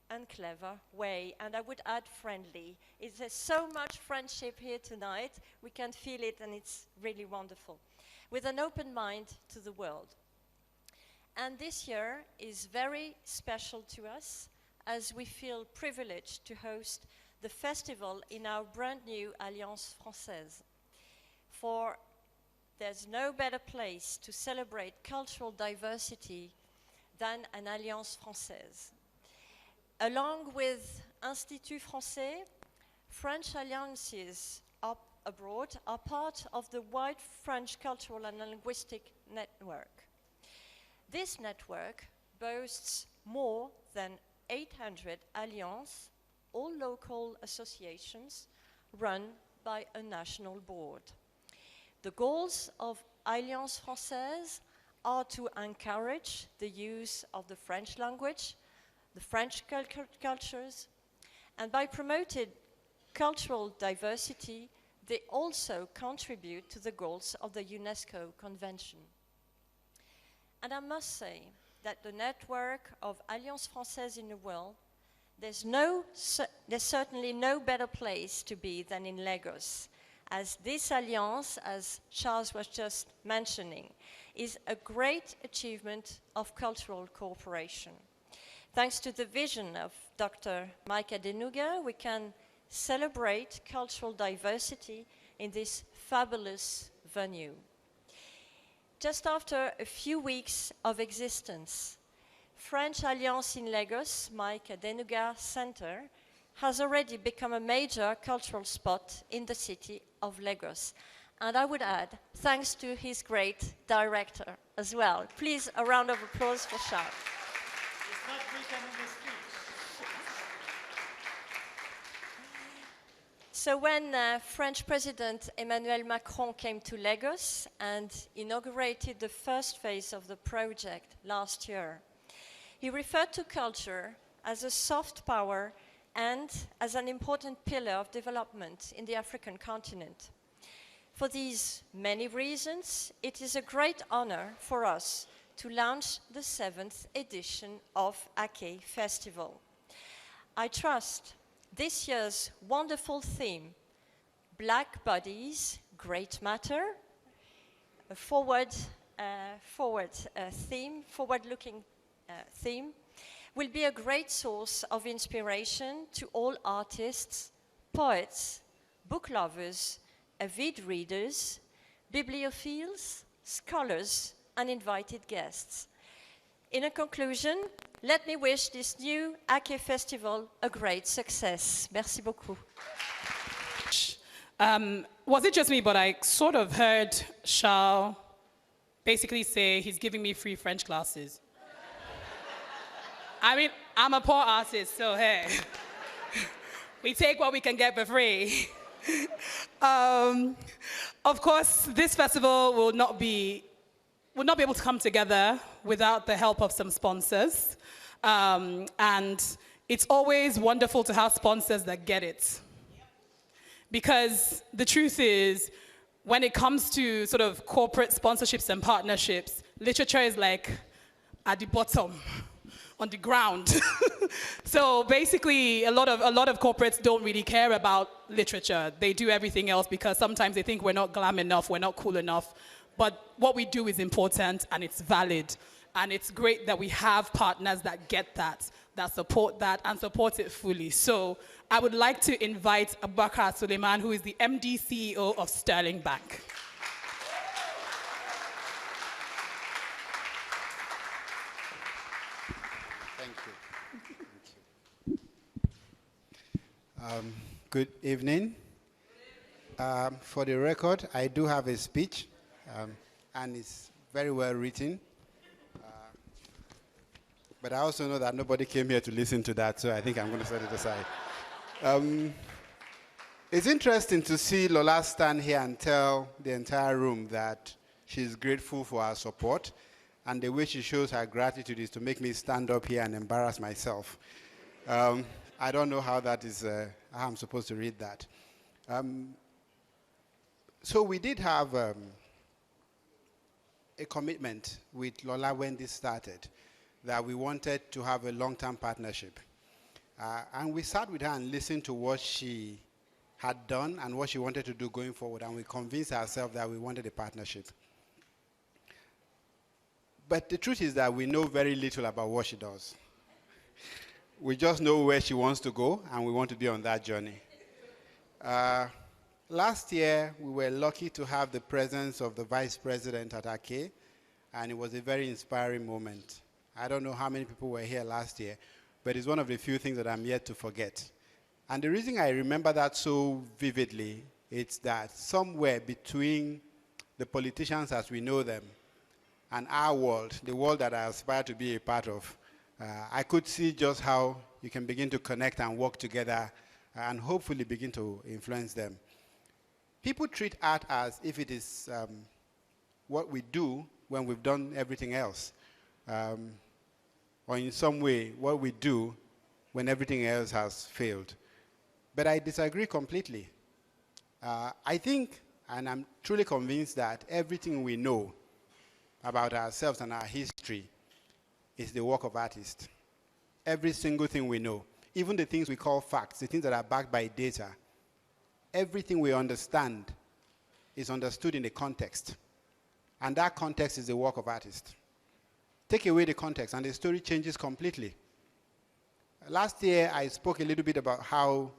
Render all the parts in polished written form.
and clever way, and I would add friendly. There's so much friendship here tonight. We can feel it, and it's really wonderful. With an open mind to the world. And this year is very special to us as we feel privileged to host the festival in our brand new Alliance Française. For there's no better place to celebrate cultural diversity than an Alliance Française. Along with Institut Français, French alliances abroad are part of the wide French cultural and linguistic network. This network boasts more than 800 alliances, all local associations run by a national board. The goals of Alliance Française are to encourage the use of the French language, the French cultures, and by promoting cultural diversity, they also contribute to the goals of the UNESCO Convention. And I must say that the network of Alliance Française in the world, there's certainly no better place to be than in Lagos, as this alliance, as Charles was just mentioning, is a great achievement of cultural cooperation. Thanks to the vision of Dr. Mike Adenuga, we can celebrate cultural diversity in this fabulous venue. Just after a few weeks of existence, French Alliance in Lagos, Mike Adenuga Center, has already become a major cultural spot in the city of Lagos. And I would add, thanks to his great director as well. Please, a round of applause for Charles. It's not weekend in the street. So when French President Emmanuel Macron came to Lagos and inaugurated the first phase of the project last year, he referred to culture as a soft power and as an important pillar of development in the African continent. For these many reasons, it is a great honor for us to launch the 7th edition of Aké Festival. I trust this year's wonderful theme, Black Bodies, Great Matter, a forward-looking theme, will be a great source of inspiration to all artists, poets, book lovers, avid readers, bibliophiles, scholars, and invited guests. In a conclusion, let me wish this new Aké Festival a great success. Merci beaucoup. Was it just me, but I sort of heard Charles basically say he's giving me free French classes. I mean, I'm a poor artist, so hey, we take what we can get for free. Of course, this festival will not be able to come together without the help of some sponsors. And it's always wonderful to have sponsors that get it. Because the truth is, when it comes to sort of corporate sponsorships and partnerships, literature is like at the bottom, on the ground. So basically, a lot of corporates don't really care about literature. They do everything else because sometimes they think we're not glam enough, we're not cool enough. But what we do is important and it's valid. And it's great that we have partners that get that support that and support it fully. So I would like to invite Abubakar Suleiman, who is the MD CEO of Sterling Bank. Thank you. Good evening. For the record, I do have a speech, and it's very well written. But I also know that nobody came here to listen to that, so I think I'm going to set it aside. It's interesting to see Lola stand here and tell the entire room that she's grateful for our support, and the way she shows her gratitude is to make me stand up here and embarrass myself. I don't know how that is, how I'm supposed to read that. So we did have a commitment with Lola when this started. that we wanted to have a long-term partnership. And we sat with her and listened to what she had done and what she wanted to do going forward, and we convinced ourselves that we wanted a partnership. But the truth is that we know very little about what she does. We just know where she wants to go, and we want to be on that journey. Last year, we were lucky to have the presence of the Vice President at Ake, and it was a very inspiring moment. I don't know how many people were here last year, but it's one of the few things that I'm yet to forget. And the reason I remember that so vividly is that somewhere between the politicians as we know them and our world, the world that I aspire to be a part of, I could see just how you can begin to connect and work together and hopefully begin to influence them. People treat art as if it is what we do when we've done everything else, or in some way what we do when everything else has failed. But I disagree completely. I think, and I'm truly convinced, that everything we know about ourselves and our history is the work of artists. Every single thing we know, even the things we call facts, the things that are backed by data, everything we understand is understood in a context. And that context is the work of artists. Take away the context and the story changes completely. Last year, I spoke a little bit about how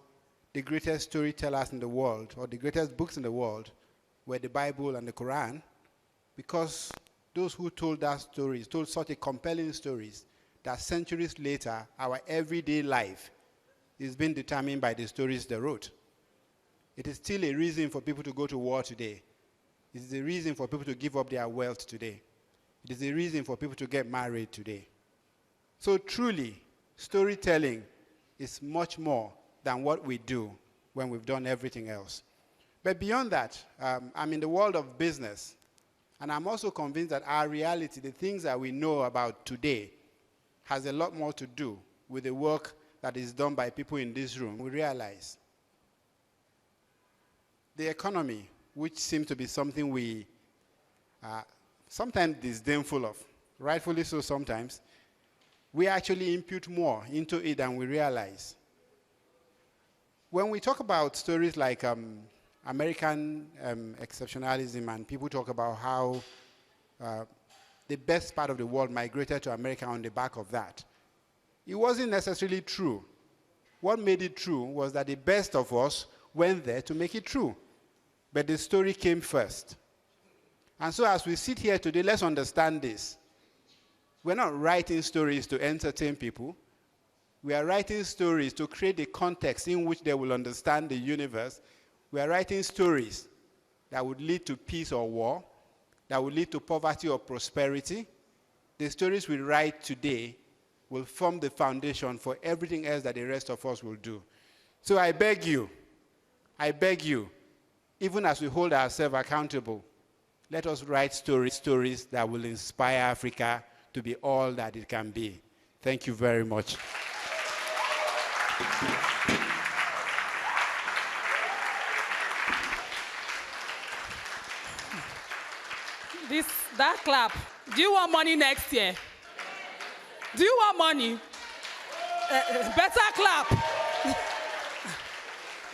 the greatest storytellers in the world, or the greatest books in the world, were the Bible and the Quran, because those who told that stories told such a compelling stories that centuries later, our everyday life is being determined by the stories they wrote. It is still a reason for people to go to war today. It is a reason for people to give up their wealth today. It is a reason for people to get married today. So truly, storytelling is much more than what we do when we've done everything else. But beyond that, I'm in the world of business, and I'm also convinced that our reality, the things that we know about today, has a lot more to do with the work that is done by people in this room. We realize the economy, which seems to be something we are sometimes disdainful of, rightfully so sometimes, we actually impute more into it than we realize. When we talk about stories like American exceptionalism, and people talk about how the best part of the world migrated to America on the back of that, it wasn't necessarily true. What made it true was that the best of us went there to make it true. But the story came first. And so as we sit here today, let's understand this. We're not writing stories to entertain people. We are writing stories to create a context in which they will understand the universe. We are writing stories that would lead to peace or war, that would lead to poverty or prosperity. The stories we write today will form the foundation for everything else that the rest of us will do. So I beg you, even as we hold ourselves accountable, let us write stories that will inspire Africa to be all that it can be. Thank you very much. That clap. Do you want money next year? Do you want money? Better clap.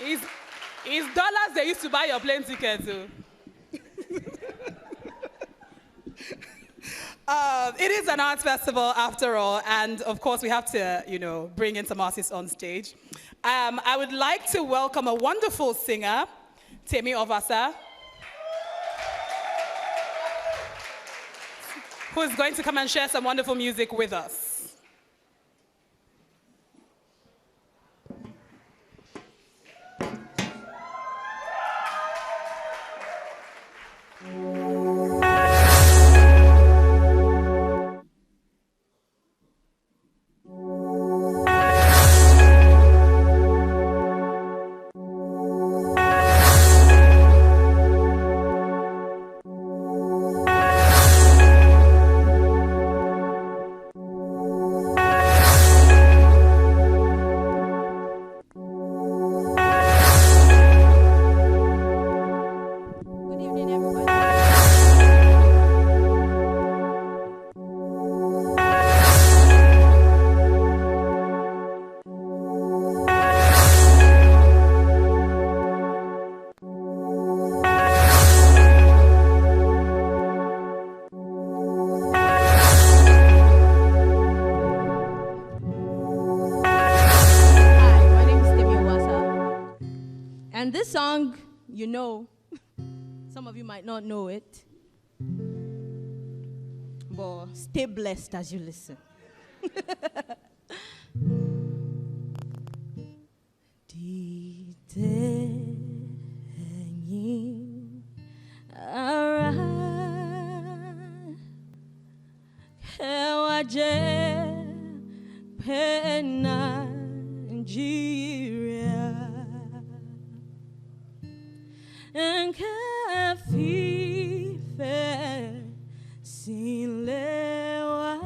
It's dollars they used to buy your plane ticket to. It is an arts festival after all, and of course we have to, bring in some artists on stage. I would like to welcome a wonderful singer, Temi Ovasa, who is going to come and share some wonderful music with us. And this song, you know, some of you might not know it, but stay blessed as you listen. Ditenyin ara kewaje pena Nigeria nkafife sinlewa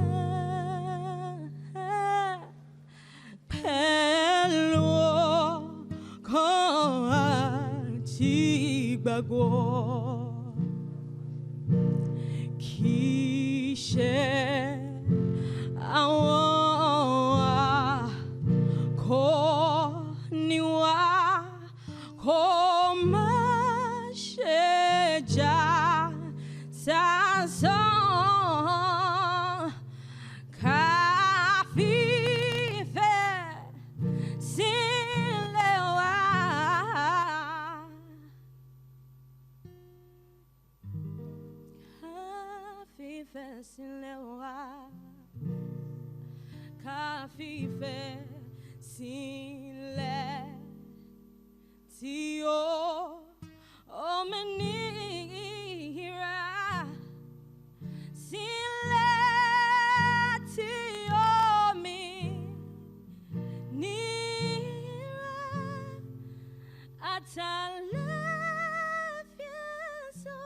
pelo kan ati gbagbo kì í ṣe àwọn akọniwa kò má ṣe jà sásán ká fìfẹ́ sílẹ̀ wá. Ká fìfẹ́ sílẹ̀ wá. Ká fìfẹ́ sílẹ̀ tí ó òmìnira sílẹ̀ tí òmìnira àtàlàfíà sọ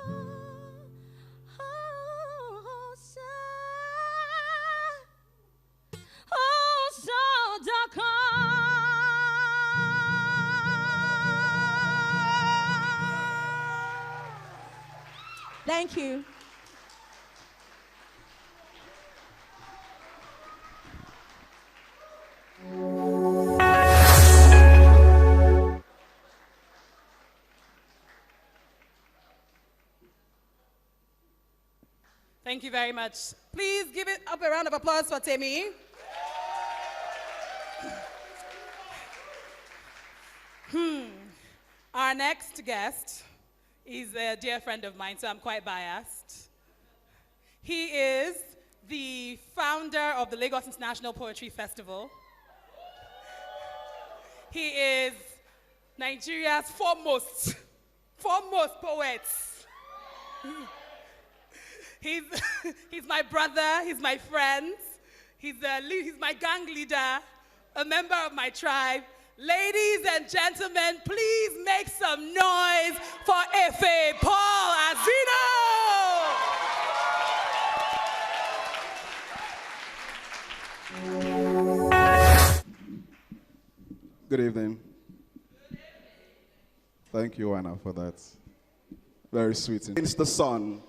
Thank you. Thank you very much. Please give it up a round of applause for Temi. Our next guest is a dear friend of mine, so I'm quite biased. He is the founder of the Lagos International Poetry Festival. He is Nigeria's foremost poet. He's my brother, he's my friend, he's my gang leader, a member of my tribe. Ladies and gentlemen, please make some noise for Efe Paul Azino! Good evening. Thank you, Anna, for that. Very sweet. It's the sun,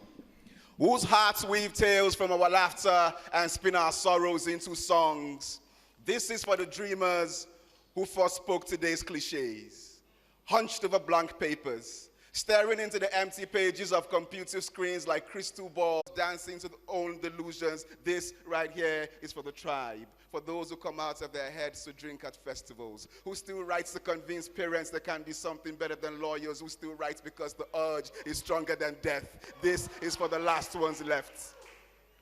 whose hearts weave tales from our laughter and spin our sorrows into songs. This is for the dreamers who first spoke today's cliches, hunched over blank papers, staring into the empty pages of computer screens like crystal balls, dancing to their own delusions. This right here is for the tribe, for those who come out of their heads to drink at festivals, who still writes to convince parents they can be something better than lawyers, who still writes because the urge is stronger than death. This is for the last ones left,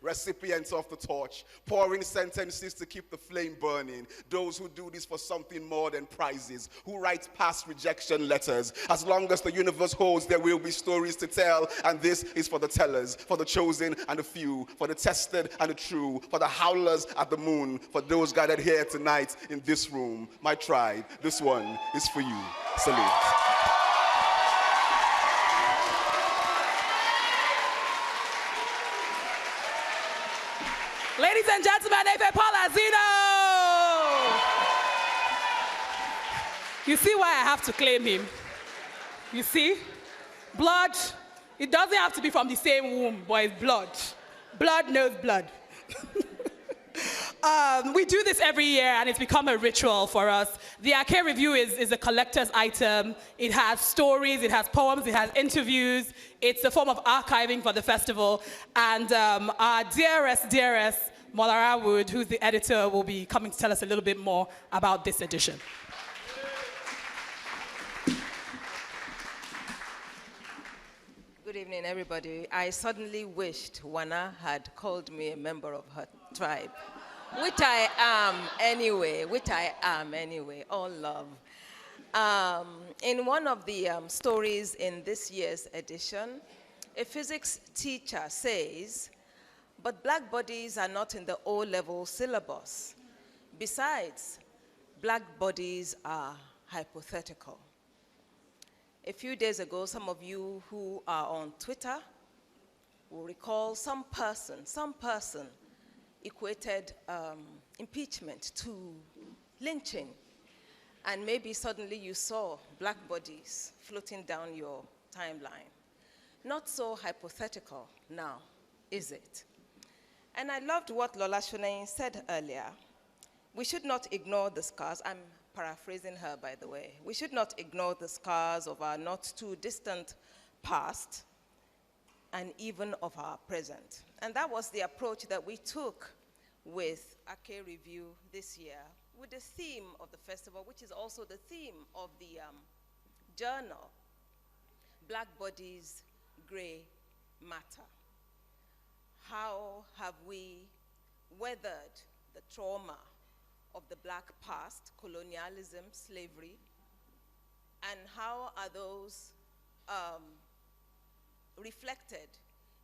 recipients of the torch, pouring sentences to keep the flame burning. Those who do this for something more than prizes, who write past rejection letters. As long as the universe holds, there will be stories to tell. And this is for the tellers, for the chosen and the few, for the tested and the true, for the howlers at the moon, for those gathered here tonight in this room. My tribe, this one is for you. Salute. Ladies and gentlemen, Efe Paul Azino! You see why I have to claim him? You see? Blood, it doesn't have to be from the same womb, but it's blood. Blood knows blood. We do this every year, and it's become a ritual for us. The Ake Review is a collector's item. It has stories, it has poems, it has interviews. It's a form of archiving for the festival. And our dearest, Molara Wood, who's the editor, will be coming to tell us a little bit more about this edition. Good evening, everybody. I suddenly wished Wana had called me a member of her tribe, which I am anyway, all love. In one of the stories in this year's edition, a physics teacher says, but black bodies are not in the O-level syllabus. Besides, black bodies are hypothetical. A few days ago, some of you who are on Twitter will recall some person equated impeachment to lynching. And maybe suddenly you saw black bodies floating down your timeline. Not so hypothetical now, is it? And I loved what Lola Shoneyin said earlier. We should not ignore the scars. I'm paraphrasing her, by the way. We should not ignore the scars of our not too distant past and even of our present. And that was the approach that we took with Ake Review this year, with the theme of the festival, which is also the theme of the journal, Black Bodies, Gray Matter. How have we weathered the trauma of the black past, colonialism, slavery, and how are those reflected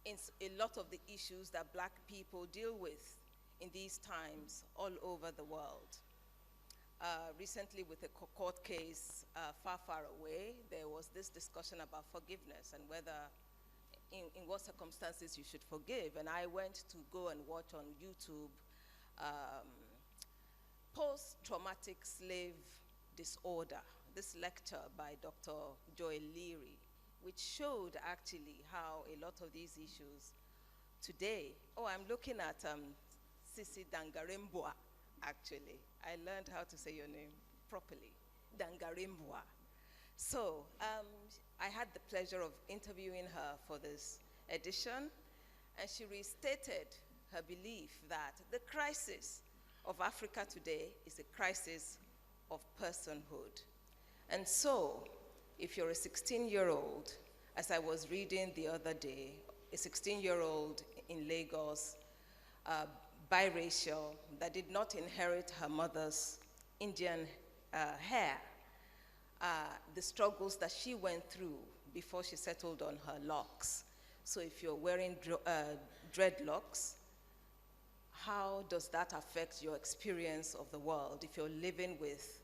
in a lot of the issues that black people deal with in these times all over the world. Recently, with a court case far, far away, there was this discussion about forgiveness and whether, in what circumstances you should forgive. And I went to go and watch on YouTube Post-Traumatic Slave Disorder, this lecture by Dr. Joy Leary, which showed actually how a lot of these issues today, I'm looking at Sisi Dangarembua, actually. I learned how to say your name properly, Dangarembua. So I had the pleasure of interviewing her for this edition, and she restated her belief that the crisis of Africa today is a crisis of personhood. And so, if you're a 16-year-old, as I was reading the other day, a 16-year-old in Lagos, biracial, that did not inherit her mother's Indian hair, the struggles that she went through before she settled on her locks. So if you're wearing dreadlocks, how does that affect your experience of the world? If you're living with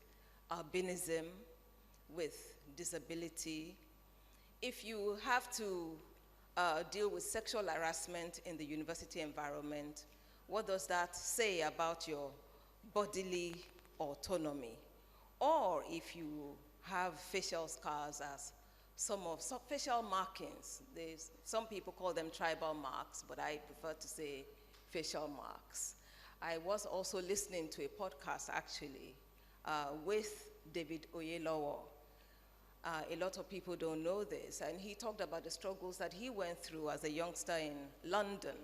albinism, with disability, if you have to deal with sexual harassment in the university environment, what does that say about your bodily autonomy? Or if you have facial scars as some facial markings, some people call them tribal marks, but I prefer to say facial marks. I was also listening to a podcast, actually, with David Oyelowo. A lot of people don't know this, and he talked about the struggles that he went through as a youngster in London,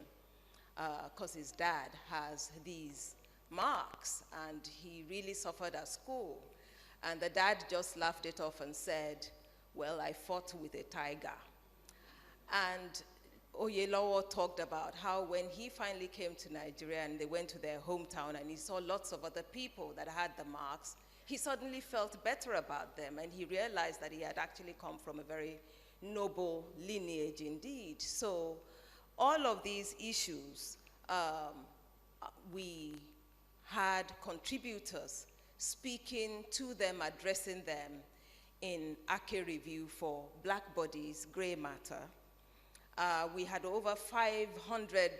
because his dad has these marks, and he really suffered at school. And the dad just laughed it off and said, well, I fought with a tiger. And Oyelowo talked about how when he finally came to Nigeria and they went to their hometown and he saw lots of other people that had the marks, he suddenly felt better about them, and he realized that he had actually come from a very noble lineage indeed. So all of these issues, we had contributors speaking to them, addressing them in Ake Review for Black Bodies, Gray Matter. We had over 500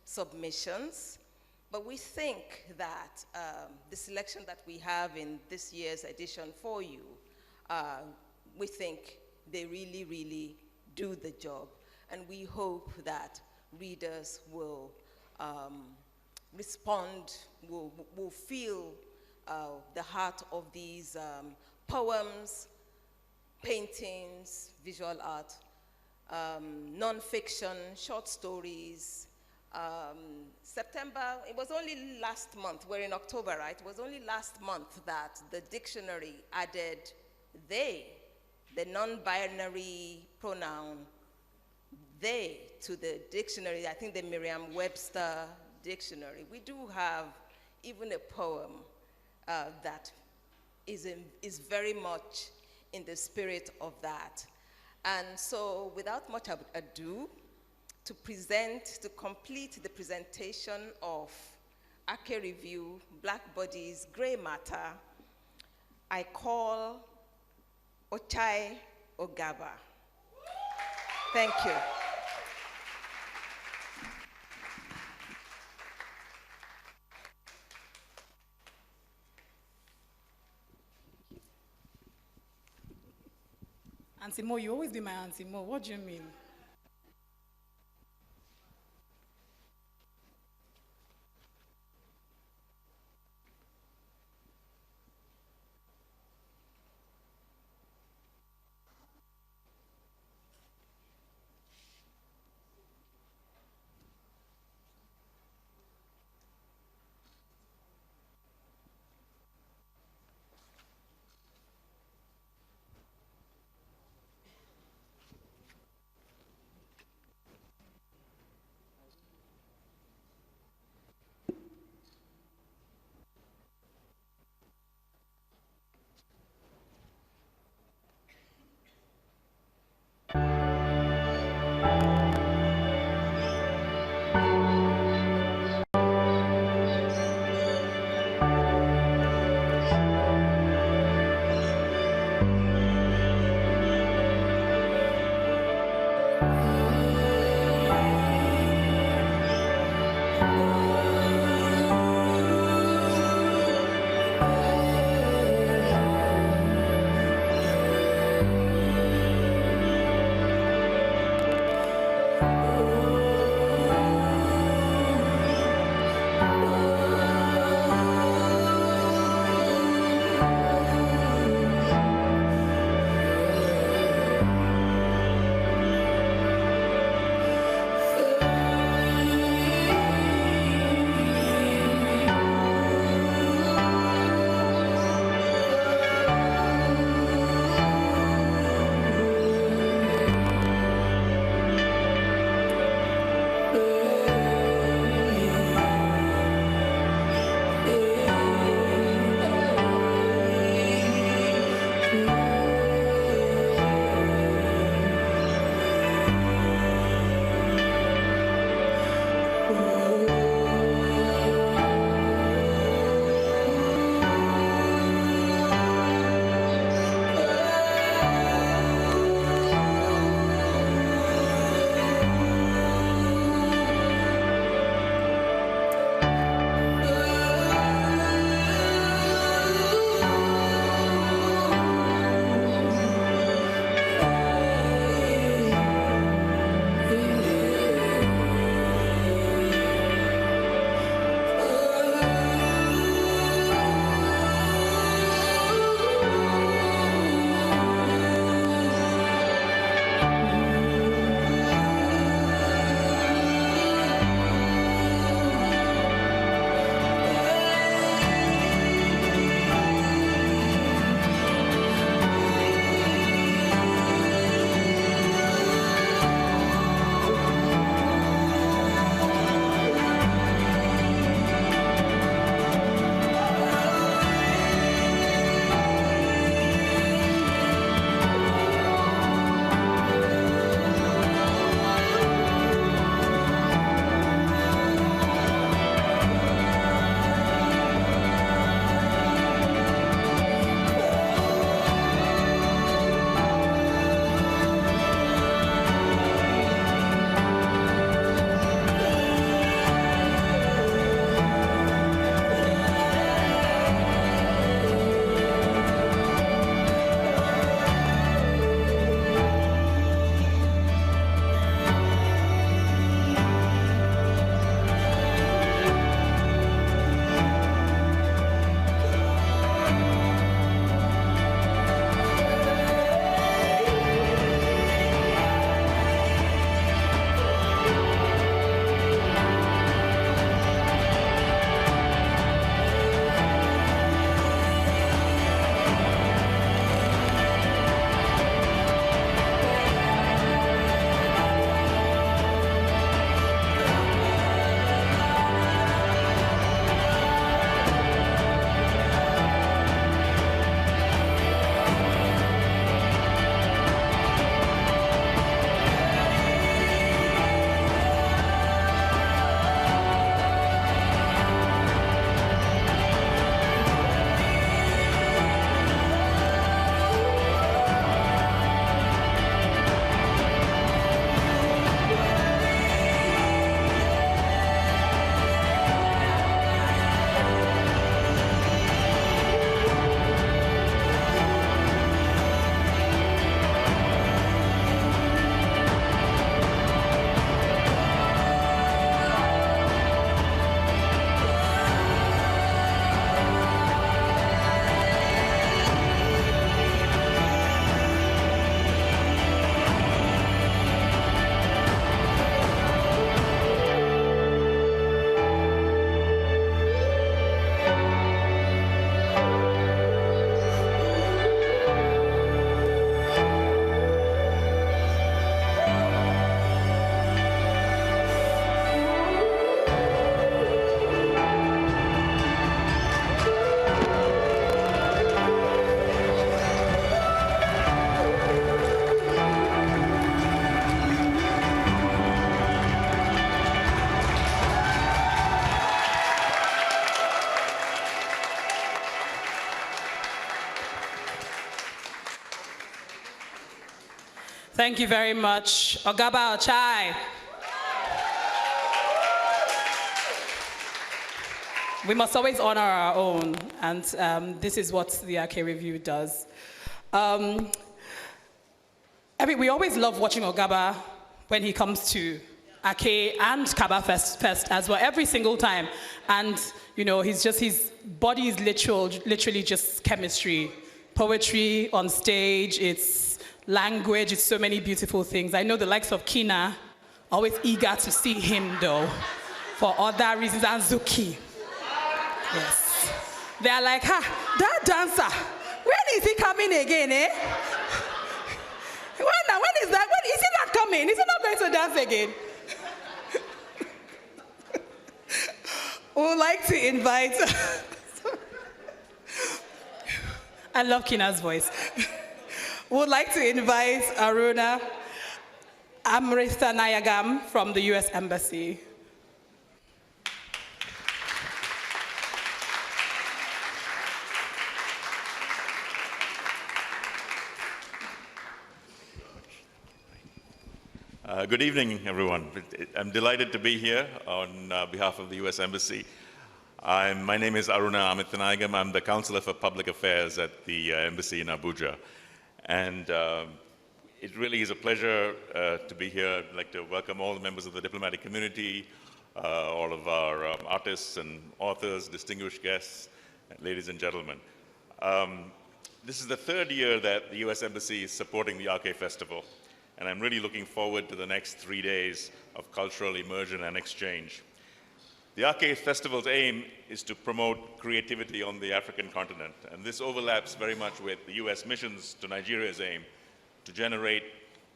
submissions, but we think that the selection that we have in this year's edition for you, we think they really, really do the job. And we hope that readers will respond, will feel the heart of these poems, paintings, visual art, non-fiction, short stories. September, it was only last month, we're in October, right? It was only last month that the dictionary added they, the non-binary pronoun they to the dictionary, I think the Merriam-Webster dictionary, we do have even a poem that is very much in the spirit of that. And so without much ado, to complete the presentation of Ake Review, Black Bodies, Gray Matter, I call Ochai Ogaba. Thank you. Auntie Mo, you always be my Auntie Mo. What do you mean? Thank you very much. Ogaba Ochai. We must always honor our own, and this is what the Ake Review does. We always love watching Ogaba when he comes to Ake and Kaba Fest as well, every single time. And, you know, his body is literally just chemistry. Poetry on stage, it's language, it's so many beautiful things. I know the likes of Kina are always eager to see him, though, for other reasons, and Zuki. Yes. They are like, that dancer, when is he coming again, eh? When is that? When is he not coming? Is he not going to dance again? We would like to invite, I love Kina's voice. We would like to invite Aruna Amrita Nayagam from the US Embassy. Good evening, everyone. I'm delighted to be here on behalf of the U.S. Embassy. My name is Aruna Amithanayagam. I'm the Counselor for Public Affairs at the Embassy in Abuja. And it really is a pleasure to be here. I'd like to welcome all the members of the diplomatic community, all of our artists and authors, distinguished guests, ladies and gentlemen. This is the third year that the U.S. Embassy is supporting the Ake Festival. And I'm really looking forward to the next 3 days of cultural immersion and exchange. The Ake Festival's aim is to promote creativity on the African continent, and this overlaps very much with the US missions to Nigeria's aim to generate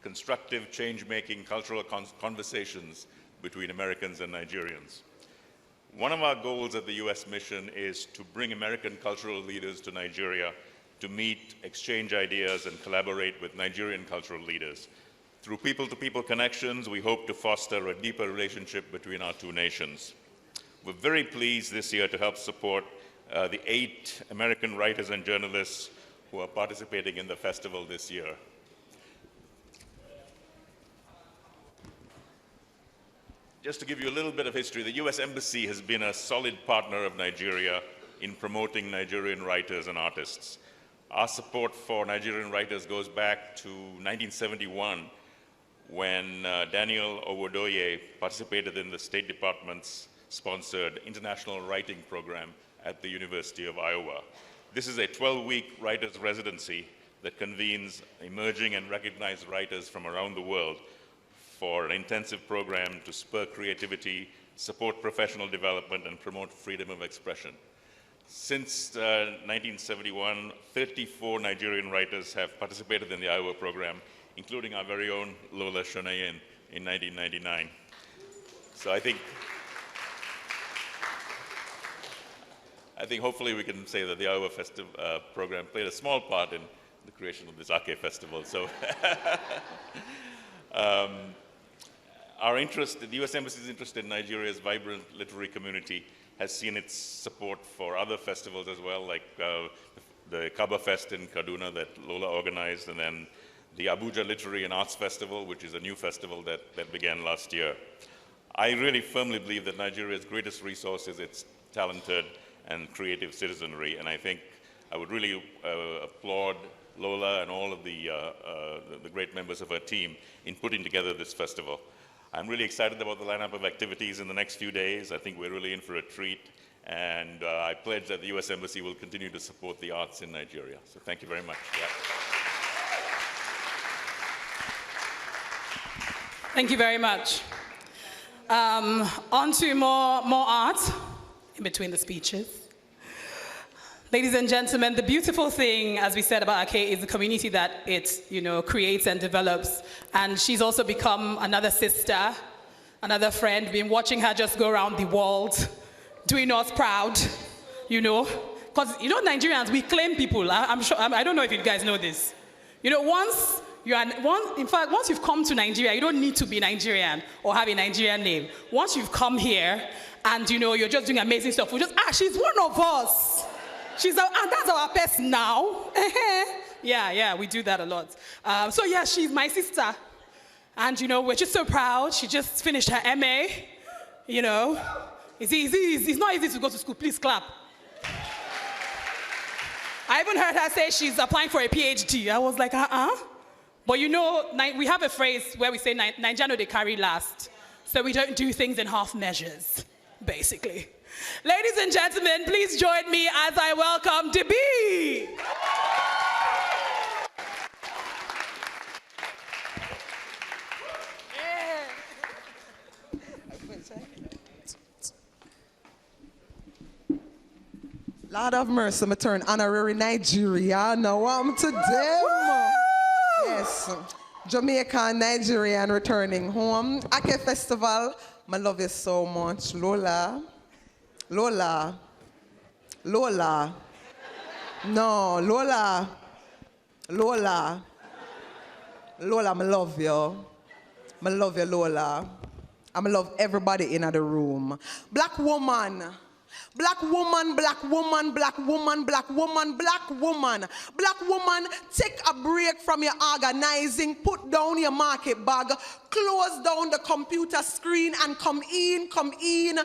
constructive, change-making cultural conversations between Americans and Nigerians. One of our goals at the US mission is to bring American cultural leaders to Nigeria to meet, exchange ideas, and collaborate with Nigerian cultural leaders. Through people-to-people connections, we hope to foster a deeper relationship between our two nations. We're very pleased this year to help support the 8 American writers and journalists who are participating in the festival this year. Just to give you a little bit of history, the US Embassy has been a solid partner of Nigeria in promoting Nigerian writers and artists. Our support for Nigerian writers goes back to 1971, when Daniel Owodoye participated in the State Department's sponsored International Writing Program at the University of Iowa. This is a 12-week writer's residency that convenes emerging and recognized writers from around the world for an intensive program to spur creativity, support professional development, and promote freedom of expression. Since 1971, 34 Nigerian writers have participated in the Iowa program, including our very own Lola Shonayen in 1999. So I think hopefully we can say that the Iowa program played a small part in the creation of this Ake Festival. So our interest, the US Embassy's interest in Nigeria's vibrant literary community has seen its support for other festivals as well, like the Kaba Fest in Kaduna that Lola organized, and then the Abuja Literary and Arts Festival, which is a new festival that began last year. I really firmly believe that Nigeria's greatest resource is its talented and creative citizenry, and I think I would really applaud Lola and all of the great members of her team in putting together this festival. I'm really excited about the lineup of activities in the next few days. I think we're really in for a treat, and I pledge that the US Embassy will continue to support the arts in Nigeria. So thank you very much. Yeah. Thank you very much. On to more art in between the speeches. Ladies and gentlemen, the beautiful thing, as we said about Ake, is the community that it creates and develops. And she's also become another sister, another friend. Been watching her just go around the world, doing us proud, Because, Nigerians, we claim people. I'm sure, I don't know if you guys know this. Once you've come to Nigeria, you don't need to be Nigerian or have a Nigerian name. Once you've come here and, you're just doing amazing stuff, we just, she's one of us. And that's our person now. Yeah, we do that a lot. So yeah, she's my sister. And you know, we're just so proud. She just finished her MA. You know, it's not easy to go to school. Please clap. I even heard her say she's applying for a PhD. I was like, But you know, we have a phrase where we say, Naija they carry last. So we don't do things in half measures, basically. Ladies and gentlemen, please join me as I welcome Debbie. Lord of mercy, me turn honorary Nigeria. Now I'm to them. Yes. Jamaican, Nigerian returning home. Ake Festival, I love you so much. Lola. Lola. Lola. No, Lola. Lola. Lola, I love you. I love you, Lola. I love everybody in the room. Black woman. Black woman, black woman, black woman, black woman, black woman. Black woman, take a break from your organizing, put down your market bag, close down the computer screen and come in, calling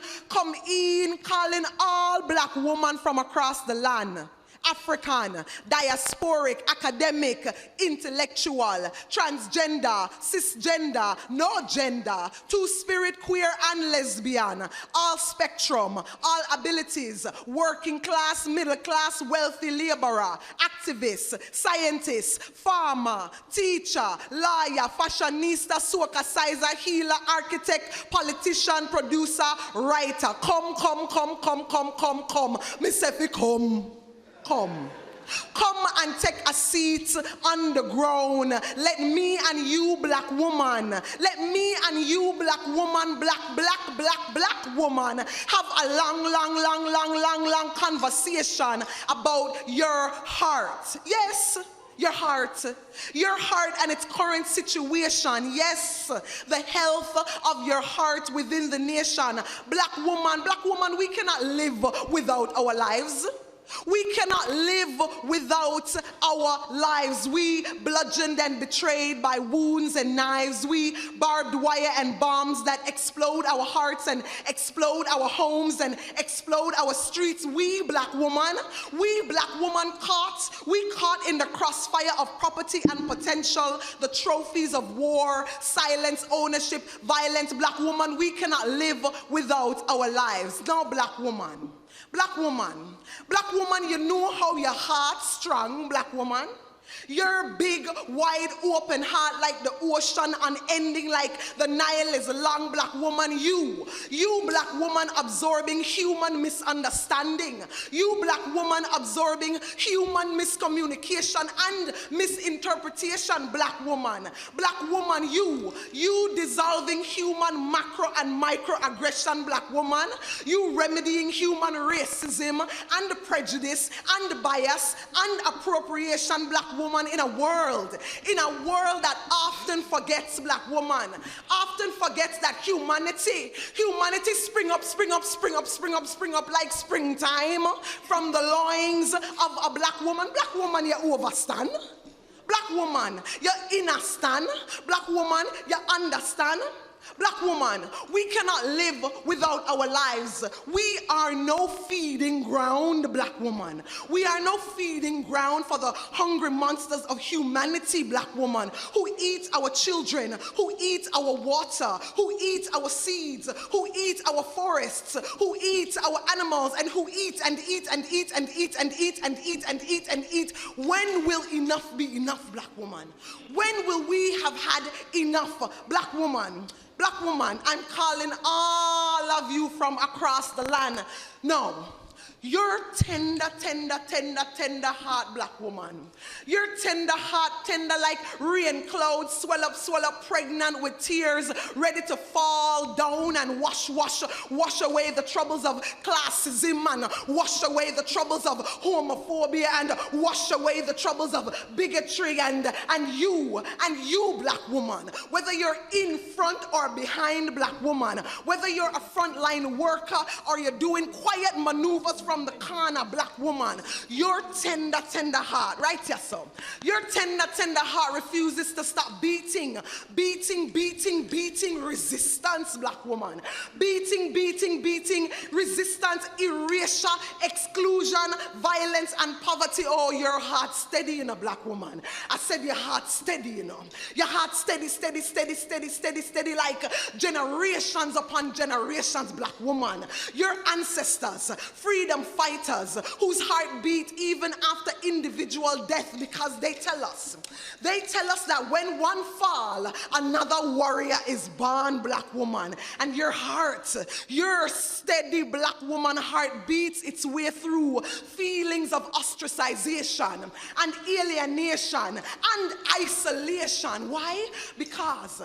all black women from across the land. African, diasporic, academic, intellectual, transgender, cisgender, no gender, two-spirit, queer and lesbian, all spectrum, all abilities, working class, middle class, wealthy laborer, activist, scientist, farmer, teacher, lawyer, fashionista, soca, sizer, healer, architect, politician, producer, writer. Come. Miss Effie, come. Come and take a seat on the ground. Let me and you, black woman, let me and you, black woman, black woman, have a long conversation about your heart. Yes. Your heart and its current situation. Yes, the health of your heart within the nation. Black woman, we cannot live without our lives. We cannot live without our lives. We bludgeoned and betrayed by wounds and knives. We barbed wire and bombs that explode our hearts and explode our homes and explode our streets. We black woman caught in the crossfire of property and potential, the trophies of war, silence, ownership, violence. Black woman, we cannot live without our lives. Now, black woman, you know how your heart strong, black woman. Your big, wide open heart like the ocean, unending like the Nile is long, black woman. You black woman absorbing human misunderstanding. You black woman absorbing human miscommunication and misinterpretation, black woman. Black woman, you dissolving human macro and microaggression, black woman. You remedying human racism and prejudice and bias and appropriation, black woman, in a world that often forgets, black woman, often forgets that humanity spring up like springtime from the loins of a black woman. Black woman, you overstand. Black woman, you understand. Black woman, you understand. Black woman, we cannot live without our lives. We are no feeding ground, black woman. We are no feeding ground for the hungry monsters of humanity, black woman, who eat our children, who eat our water, who eat our seeds, who eat our forests, who eat our animals, and who eat and eat and eat and eat and eat and eat and eat and eat. When will enough be enough, black woman? When will we have had enough, black woman? Black woman, I'm calling all of you from across the land. No, you're tender heart, black woman. You're tender heart, tender like rain clouds, swell up, pregnant with tears, ready to fall down and wash away the troubles of classism and wash away the troubles of homophobia and wash away the troubles of bigotry and you, black woman, whether you're in front or behind, black woman, whether you're a frontline worker or you're doing quiet maneuvers from the corner, black woman. Your tender, tender heart, right here, so. Your tender, tender heart refuses to stop beating. Beating, beating, beating, resistance, black woman. Beating, beating, beating, resistance, erasure, exclusion, violence, and poverty. Oh, your heart steady, you know, black woman. I said your heart steady, you know. Your heart steady, steady, steady, steady, steady, steady, like generations upon generations, black woman. Your ancestors, freedom fighters, whose heart beat even after individual death, because they tell us that when one fall, another warrior is born, black woman. And your heart, your steady black woman heart beats its way through feelings of ostracization and alienation and isolation. Why? Because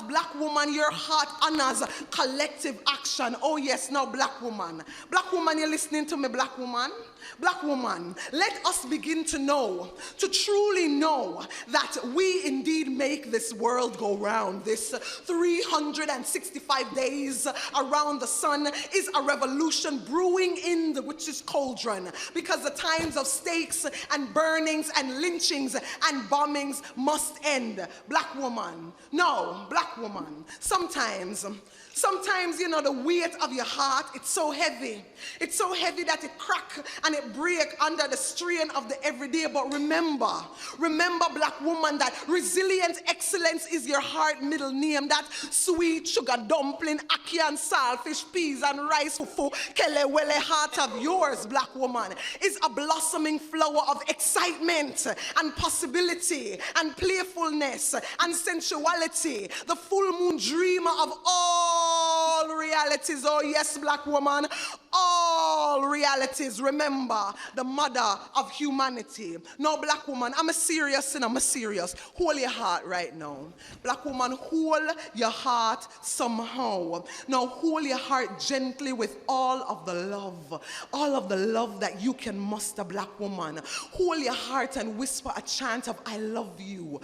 black woman, your heart honors collective action. Oh yes, now black woman. Black woman, you're listening to me, black woman? Black woman, let us begin to know, to truly know that we indeed make this world go round. This 365 days around the sun is a revolution brewing in the witch's cauldron, because the times of stakes and burnings and lynchings and bombings must end. Black woman, no, black woman, sometimes, you know, the weight of your heart, it's so heavy. It's so heavy that it crack and it break under the strain of the everyday. But remember, black woman, that resilient excellence is your heart middle name. That sweet sugar dumpling, ackee and saltfish, peas and rice fufu, kelewele heart of yours, black woman, is a blossoming flower of excitement and possibility and playfulness and sensuality. The full moon dreamer of all realities. Oh yes, black woman, all realities. Remember, the mother of humanity. No, black woman, I'm serious. Hold your heart right now. Black woman, hold your heart somehow. Now hold your heart gently with all of the love that you can muster, black woman. Hold your heart and whisper a chant of I love you.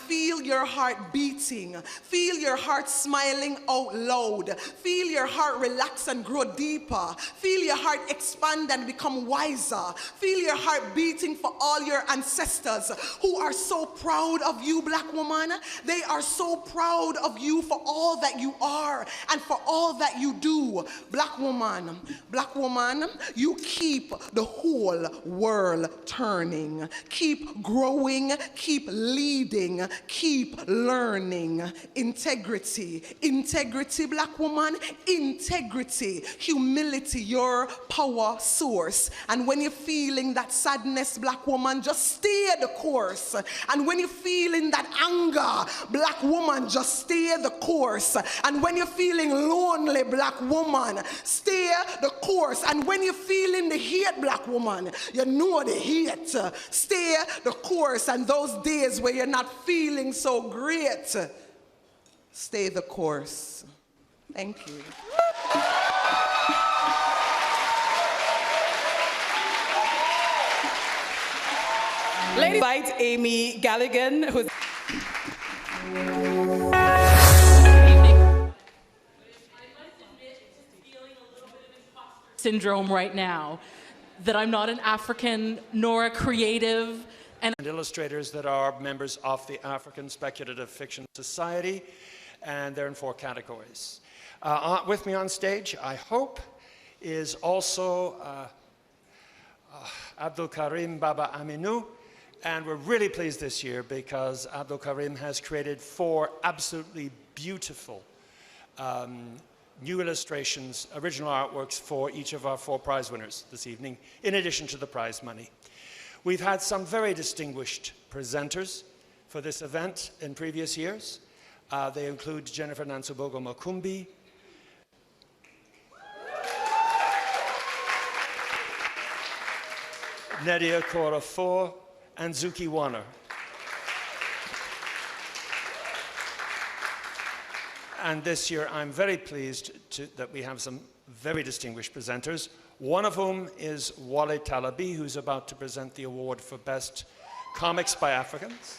Feel your heart beating. Feel your heart smiling out loud. Feel your heart relax and grow deeper. Feel your heart expand and become wiser. Feel your heart beating for all your ancestors who are so proud of you, black woman. They are so proud of you for all that you are and for all that you do. Black woman, you keep the whole world turning. Keep growing, keep leading, keep learning. Integrity, black woman, integrity, humility, your power source. And when you're feeling that sadness, black woman, just stay the course. And when you're feeling that anger, black woman, just stay the course. And when you're feeling lonely, black woman, stay the course. And when you're feeling the hate, black woman, you know the hate, stay the course. And those days where you're not feeling so great, stay the course. Thank you. Ladies, invite Amy Galligan, who's syndrome right now, that I'm not an African nor a creative. And illustrators that are members of the African Speculative Fiction Society, and they're in 4 categories. With me on stage, I hope, is also Abdul Karim Baba Aminu. And we're really pleased this year because Abdul Karim has created 4 absolutely beautiful new illustrations, original artworks for each of our 4 prize winners this evening, in addition to the prize money. We've had some very distinguished presenters for this event in previous years. They include Jennifer Nansubogo Makumbi, Nadia Korafor, and Zuki Warner. And this year, I'm very pleased that we have some very distinguished presenters, one of whom is Wale Talabi, who's about to present the award for Best Comics by Africans.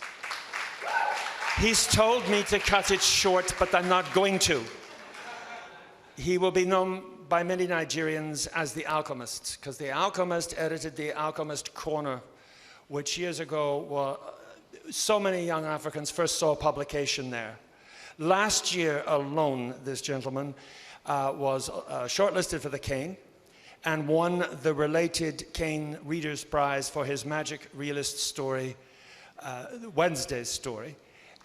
He's told me to cut it short, but I'm not going to. He will be known by many Nigerians as The Alchemist, because The Alchemist edited The Alchemist Corner, which years ago, so many young Africans first saw publication there. Last year alone, this gentleman was shortlisted for the Cane and won the related Cane Reader's Prize for his magic realist story, Wednesday's Story.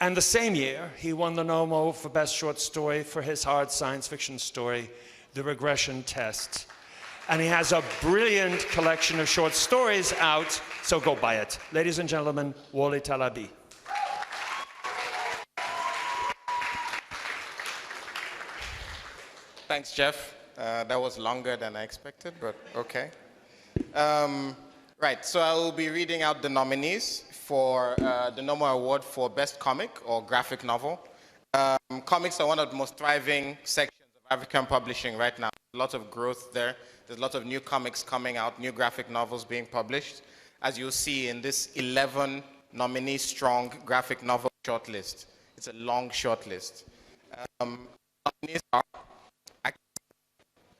And the same year, he won the Nomo for Best Short Story for his hard science fiction story, The Regression Test. And he has a brilliant collection of short stories out, so go buy it. Ladies and gentlemen, Wole Talabi. Thanks, Jeff. That was longer than I expected, but okay. Right, so I will be reading out the nominees for the Nomo Award for Best Comic or Graphic Novel. Comics are one of the most thriving sections of African publishing right now. A lot of growth there. There's a lot of new comics coming out, new graphic novels being published, as you'll see in this 11 nominee strong graphic novel shortlist. It's a long shortlist. Nominees are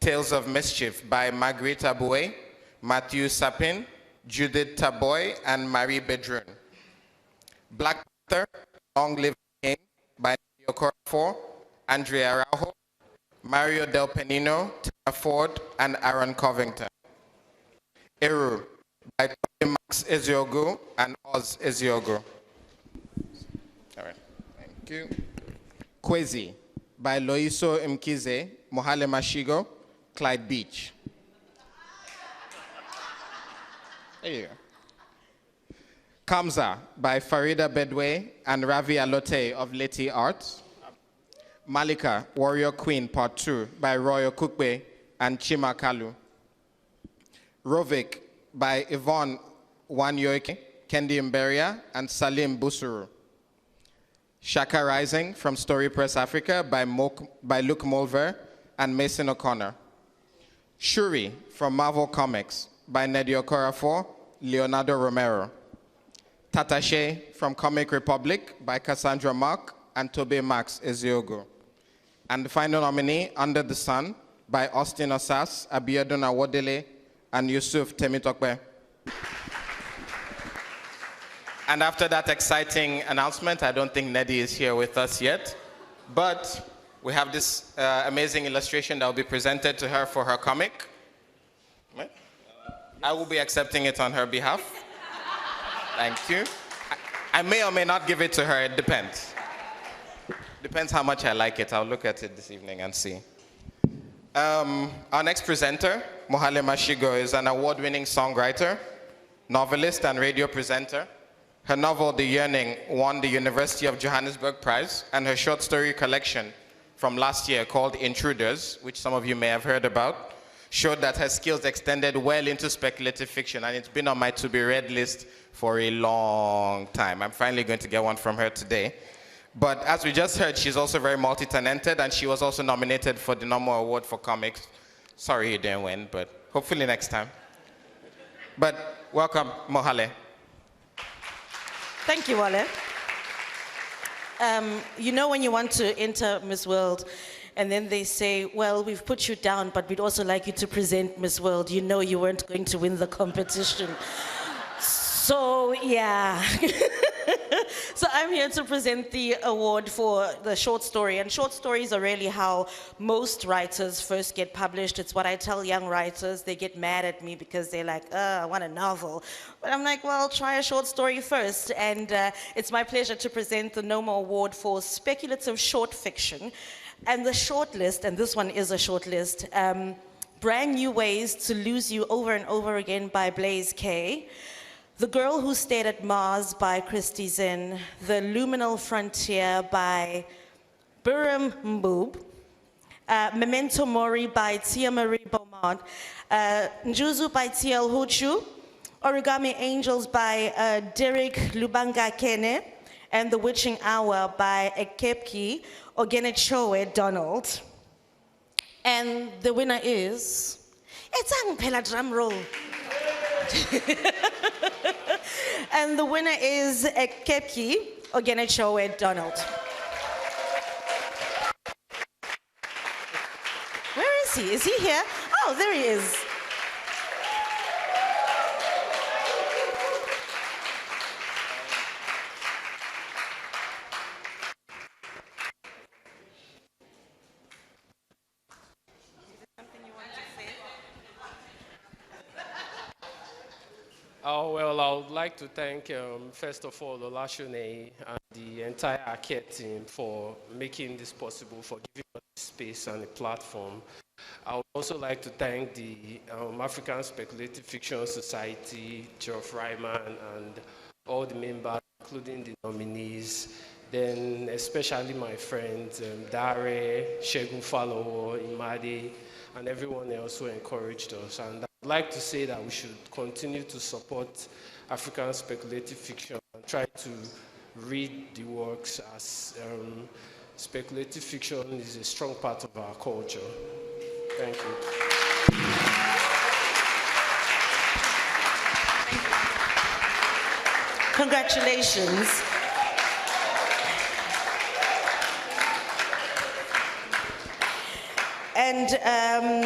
Tales of Mischief by Marguerite Aboué, Matthew Sapin, Judith Taboy, and Marie Bedrun. Black Panther, Long Live the King by Nadia Okorafor, Andrea Araujo, Mario Del Penino, Tina Ford, and Aaron Covington. Eru by Tony Max Eziogu and Oz Eziogu. All right, thank you. Kwezi by Loiso Mkize, Mohale Mashigo, Clyde Beach. There you go. Kamza by Farida Bedwe and Ravi Alote of Leti Arts. Malika, Warrior Queen, Part 2 by Royo Kukbe and Chima Kalu. Rovik by Yvonne Wanyoike, Kendi Mberia, and Salim Busuru. Shaka Rising from Story Press Africa by Luke Mulver and Mason O'Connor. Shuri from Marvel Comics by Nadia Okorafor, Leonardo Romero. Tatashe from Comic Republic by Cassandra Mark and Tobe Max Eziogo. And the final nominee, Under the Sun, by Austin Osas, Abiodun Awodele, and Yusuf Temitokbe. And after that exciting announcement, I don't think Nedi is here with us yet, but we have this amazing illustration that will be presented to her for her comic. I will be accepting it on her behalf. Thank you. I may or may not give it to her, it depends. Depends how much I like it. I'll look at it this evening and see. Our next presenter, Mohale Mashigo, is an award-winning songwriter, novelist, and radio presenter. Her novel, The Yearning, won the University of Johannesburg Prize, and her short story collection from last year called Intruders, which some of you may have heard about, showed that her skills extended well into speculative fiction, and it's been on my to-be-read list for a long time. I'm finally going to get one from her today. But as we just heard, she's also very multi-talented, and she was also nominated for the Nomo Award for Comics. Sorry you didn't win, but hopefully next time. But welcome, Mohale. Thank you, Wale. You know when you want to enter Miss World, and then they say, well, we've put you down, but we'd also like you to present Miss World. You know you weren't going to win the competition. So, yeah. So I'm here to present the award for the short story. And short stories are really how most writers first get published. It's what I tell young writers. They get mad at me because they're like, I want a novel. But I'm like, well, try a short story first. And it's my pleasure to present the Nomo Award for speculative short fiction. And the short list, and this one is a short list, Brand New Ways to Lose You Over and Over Again by Blaze K. The Girl Who Stayed at Mars by Christy Zinn, The Luminal Frontier by Biram Mboob, Memento Mori by Tia Marie Beaumont, Njuzu by T.L. Huchu, Origami Angels by Derek Lubanga Kene, and The Witching Hour by Ekepki Ogenechowe Donald. And the winner is, it's Angpela drum roll. And the winner is Ekepki Ogenechowe Donald. Where is he? Is he here? Oh, there he is. Oh, well, I would like to thank, first of all, Olashune and the entire Arcade team for making this possible, for giving us space and a platform. I would also like to thank the African Speculative Fiction Society, Geoff Ryman, and all the members, including the nominees, then especially my friends, Dare, Shegun Falowo, Imade, and everyone else who encouraged us. And I'd like to say that we should continue to support African speculative fiction and try to read the works, as speculative fiction is a strong part of our culture. Thank you. Congratulations. And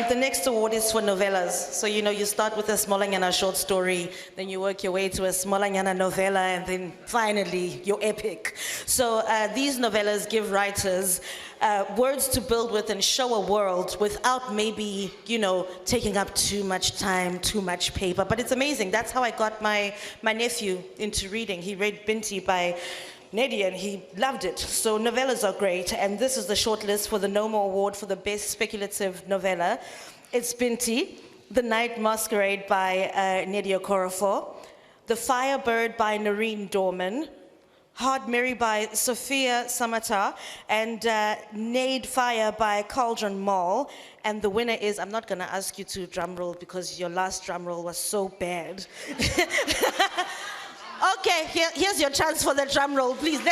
the next award is for novellas. So, you know, you start with a Smolanyana short story, then you work your way to a Smolanyana novella, and then finally, your epic. So these novellas give writers words to build with and show a world without maybe, you know, taking up too much time, too much paper. But it's amazing. That's how I got my nephew into reading. He read Binti by Nedi, and he loved it. So novellas are great, and this is the shortlist for the Noma Award for the Best Speculative Novella. It's Binti, The Night Masquerade by Nedi Okorafor, The Firebird by Noreen Dorman, Hard Mary by Sophia Samata, and Nade Fire by Cauldron Mall. And the winner is, I'm not gonna ask you to drum roll because your last drum roll was so bad. Okay, here's your chance for the drum roll, please. And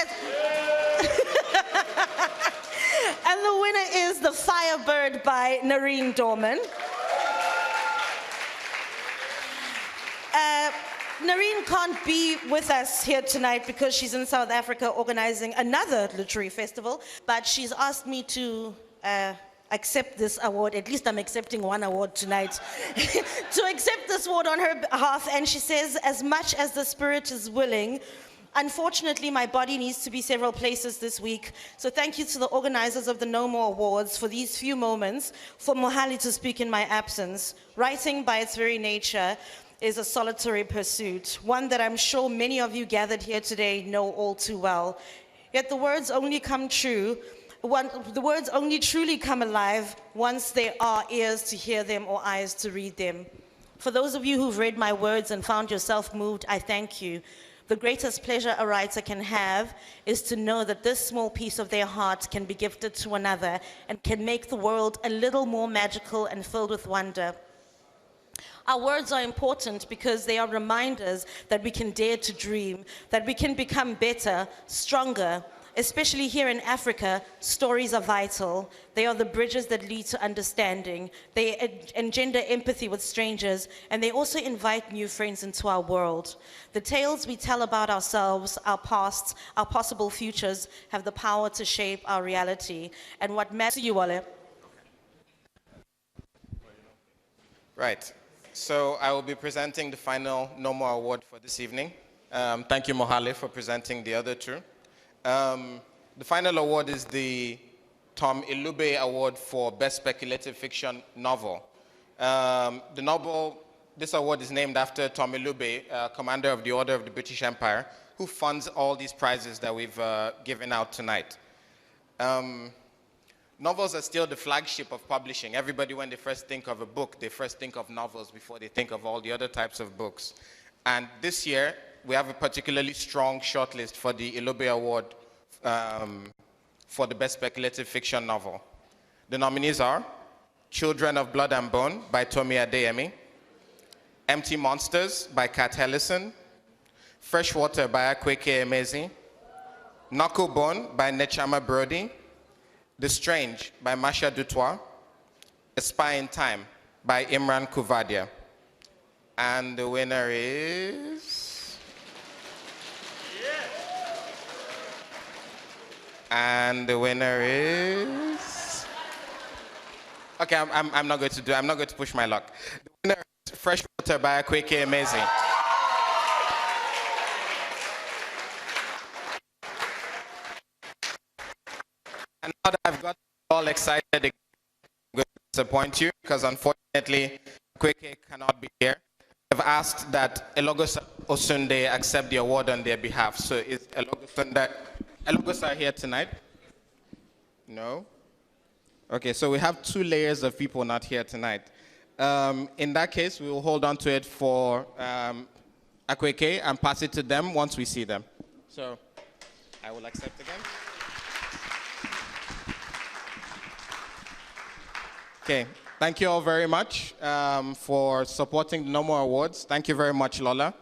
the winner is The Firebird by Noreen Dorman. Noreen can't be with us here tonight because she's in South Africa organizing another literary festival, but she's asked me to accept this award. At least I'm accepting one award tonight. To accept this award on her behalf, and she says, as much as the spirit is willing, unfortunately my body needs to be several places this week. So thank you to the organizers of the No More Awards for these few moments, for Mohali to speak in my absence. Writing by its very nature is a solitary pursuit, one that I'm sure many of you gathered here today know all too well. Yet the words only come true, the words only truly come alive once there are ears to hear them or eyes to read them. For those of you who've read my words and found yourself moved, I thank you. The greatest pleasure a writer can have is to know that this small piece of their heart can be gifted to another and can make the world a little more magical and filled with wonder. Our words are important because they are reminders that we can dare to dream, that we can become better, stronger. Especially here in Africa, stories are vital. They are the bridges that lead to understanding. They engender empathy with strangers, and they also invite new friends into our world. The tales we tell about ourselves, our pasts, our possible futures have the power to shape our reality. And what matters to you, Wale? Right. So I will be presenting the final No More Award for this evening. Thank you, Mohale, for presenting the other two. The final award is the Tom Ilube Award for Best Speculative Fiction Novel. This award is named after Tom Ilube, commander of the Order of the British Empire, who funds all these prizes that we've given out tonight. Novels are still the flagship of publishing. Everybody, when they first think of a book, they first think of novels before they think of all the other types of books. And this year, we have a particularly strong shortlist for the Ilube Award for the Best Speculative Fiction Novel. The nominees are Children of Blood and Bone by Tomi Adeyemi, Empty Monsters by Kat Hellison, Freshwater by Akweke Emezi, Knucklebone by Nechama Brody, The Strange by Masha Dutoit, A Spy in Time by Imran Kuvadia. And the winner is... And the winner is... Okay, I'm not going to do it. I'm not going to push my luck. The winner is Fresh Water by Akweke Amazing. And now that I've got all excited, I'm going to disappoint you because unfortunately, Akweke cannot be here. I've asked that Elogos Osunde accept the award on their behalf. So is Elogos here tonight? No? Okay, so we have 2 layers of people not here tonight. In that case, we will hold on to it for Akweke and pass it to them once we see them. So I will accept again. Okay, thank you all very much for supporting the No More Awards. Thank you very much, Lola,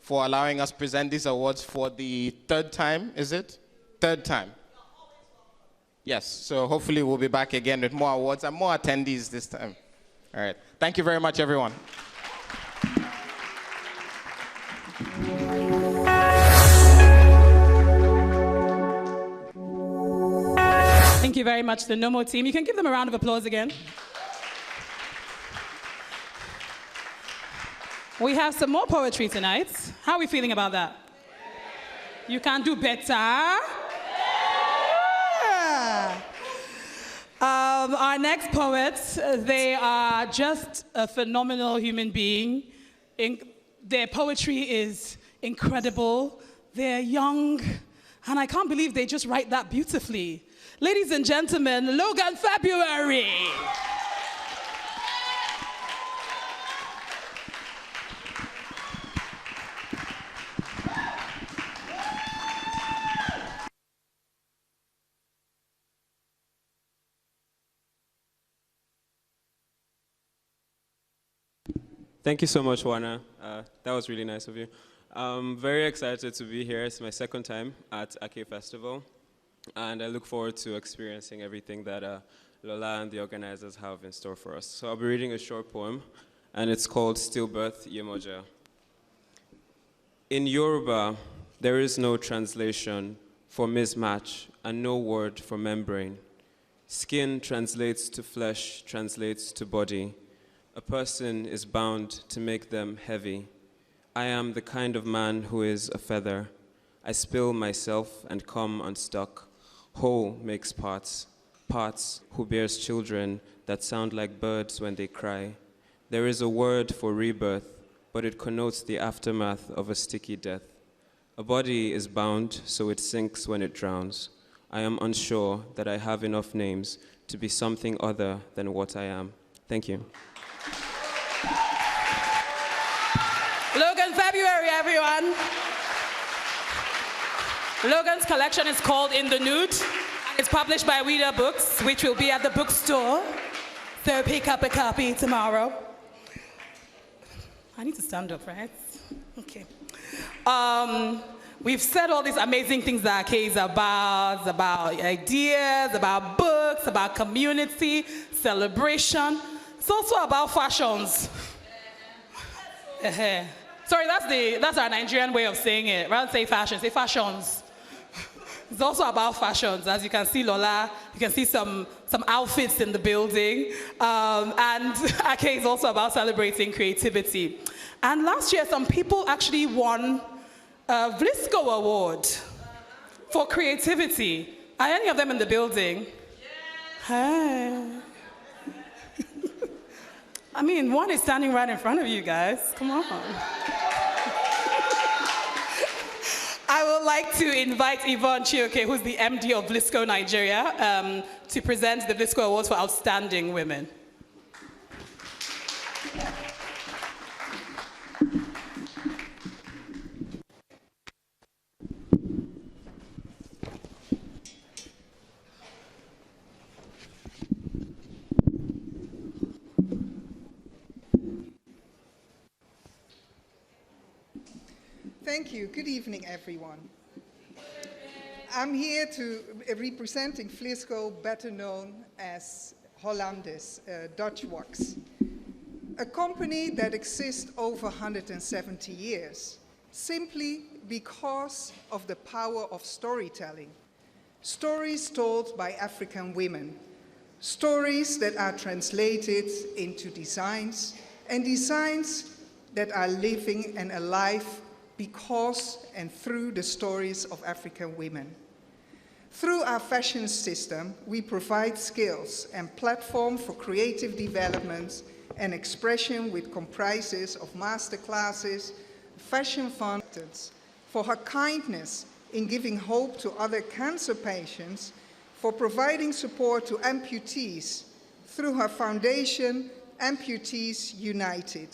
for allowing us present these awards for the 3rd time, is it? 3rd time. Yes, so hopefully we'll be back again with more awards and more attendees this time. All right, thank you very much, everyone. Thank you very much, the No More team. You can give them a round of applause again. We have some more poetry tonight. How are we feeling about that? You can do better. Yeah. Our next poets, they are just a phenomenal human being. Their poetry is incredible. They're young, and I can't believe they just write that beautifully. Ladies and gentlemen, Logan February. Thank you so much, Juana. That was really nice of you. I'm very excited to be here. It's my 2nd time at Ake Festival, and I look forward to experiencing everything that Lola and the organizers have in store for us. So I'll be reading a short poem, and it's called Stillbirth Yemoja. In Yoruba, there is no translation for mismatch and no word for membrane. Skin translates to flesh, translates to body. A person is bound to make them heavy. I am the kind of man who is a feather. I spill myself and come unstuck. Whole makes parts, parts who bears children that sound like birds when they cry. There is a word for rebirth, but it connotes the aftermath of a sticky death. A body is bound, so it sinks when it drowns. I am unsure that I have enough names to be something other than what I am. Thank you. Logan February, everyone. Logan's collection is called In the Nude. It's published by Ouida Books, which will be at the bookstore. So pick up a copy tomorrow. I need to stand up, right? Okay. We've said all these amazing things that Ake is about ideas, about books, about community, celebration. It's also about fashions. Sorry, that's our Nigerian way of saying it. Rather than say fashion, say fashions. It's also about fashions. As you can see, Lola, you can see some outfits in the building. And Ake is also about celebrating creativity. And last year, some people actually won a Vlisco Award for creativity. Are any of them in the building? Hey. I mean, one is standing right in front of you guys. Come on. I would like to invite Yvonne Chioke, who's the MD of Vlisco Nigeria, to present the Vlisco Awards for Outstanding Women. Thank you. Good evening, everyone. I'm here representing Vlisco, better known as Hollandis, Dutch Wax, a company that exists over 170 years, simply because of the power of storytelling. Stories told by African women, stories that are translated into designs, and designs that are living and alive because and through the stories of African women. Through our fashion system, we provide skills and platform for creative development and expression, which comprises of master classes, fashion fountains, for her kindness in giving hope to other cancer patients, for providing support to amputees through her foundation, Amputees United.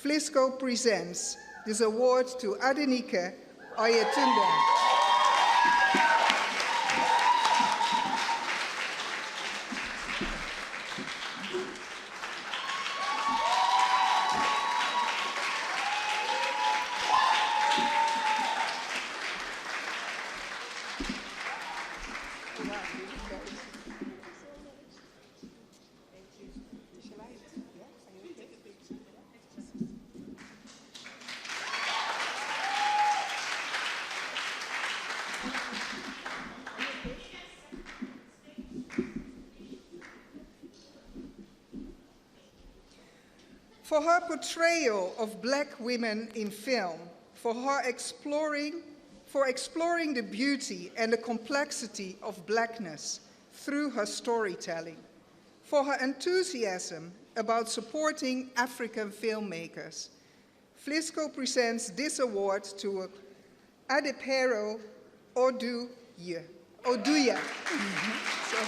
Flisco presents this award to Adenike Oyetunde. For her portrayal of Black women in film, for exploring the beauty and the complexity of Blackness through her storytelling, for her enthusiasm about supporting African filmmakers. Flisco presents this award to Adepero Oduya. Sorry.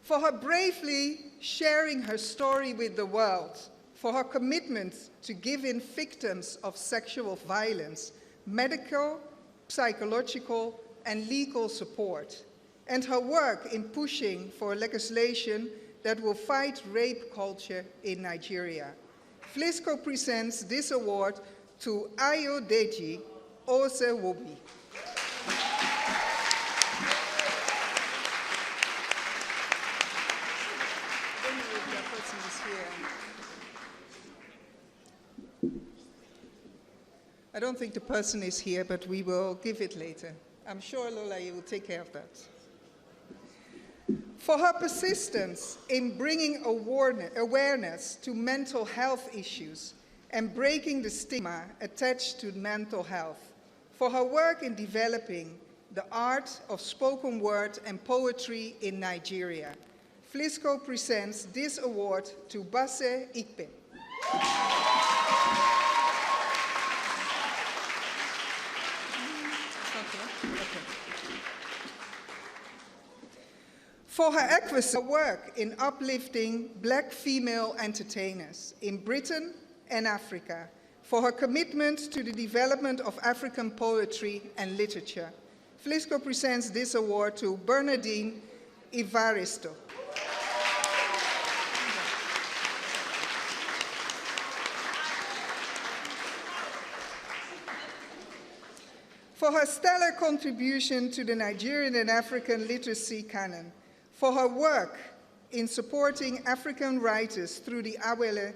For her bravely sharing her story with the world, for her commitment to giving victims of sexual violence medical, psychological, and legal support, and her work in pushing for legislation that will fight rape culture in Nigeria. Flisco presents this award to Ayodeji Osewobi. I don't think the person is here, but we will give it later. I'm sure, Lola, you will take care of that. For her persistence in bringing awareness to mental health issues and breaking the stigma attached to mental health. For her work in developing the art of spoken word and poetry in Nigeria. Flisco presents this award to Basse Ikpe. For her exquisite work in uplifting Black female entertainers in Britain and Africa, for her commitment to the development of African poetry and literature. Flisco presents this award to Bernardine Ivaristo. For her stellar contribution to the Nigerian and African literacy canon, for her work in supporting African writers through the Awele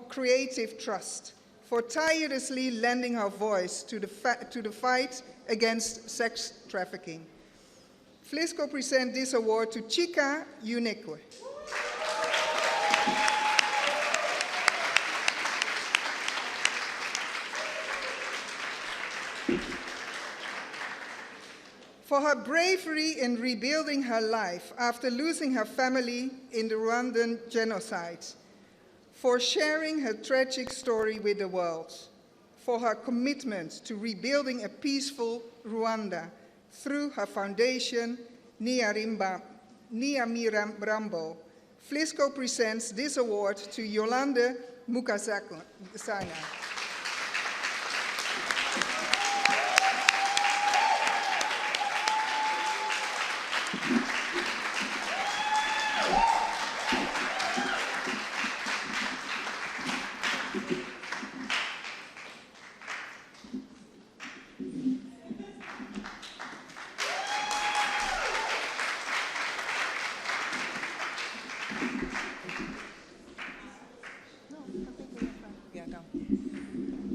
Creative Trust, for tirelessly lending her voice to the fight against sex trafficking. Flisco presents this award to Chika Unekwe. For her bravery in rebuilding her life after losing her family in the Rwandan genocide, for sharing her tragic story with the world, for her commitment to rebuilding a peaceful Rwanda through her foundation, Niamirambo. Flisco presents this award to Yolande Mukasana.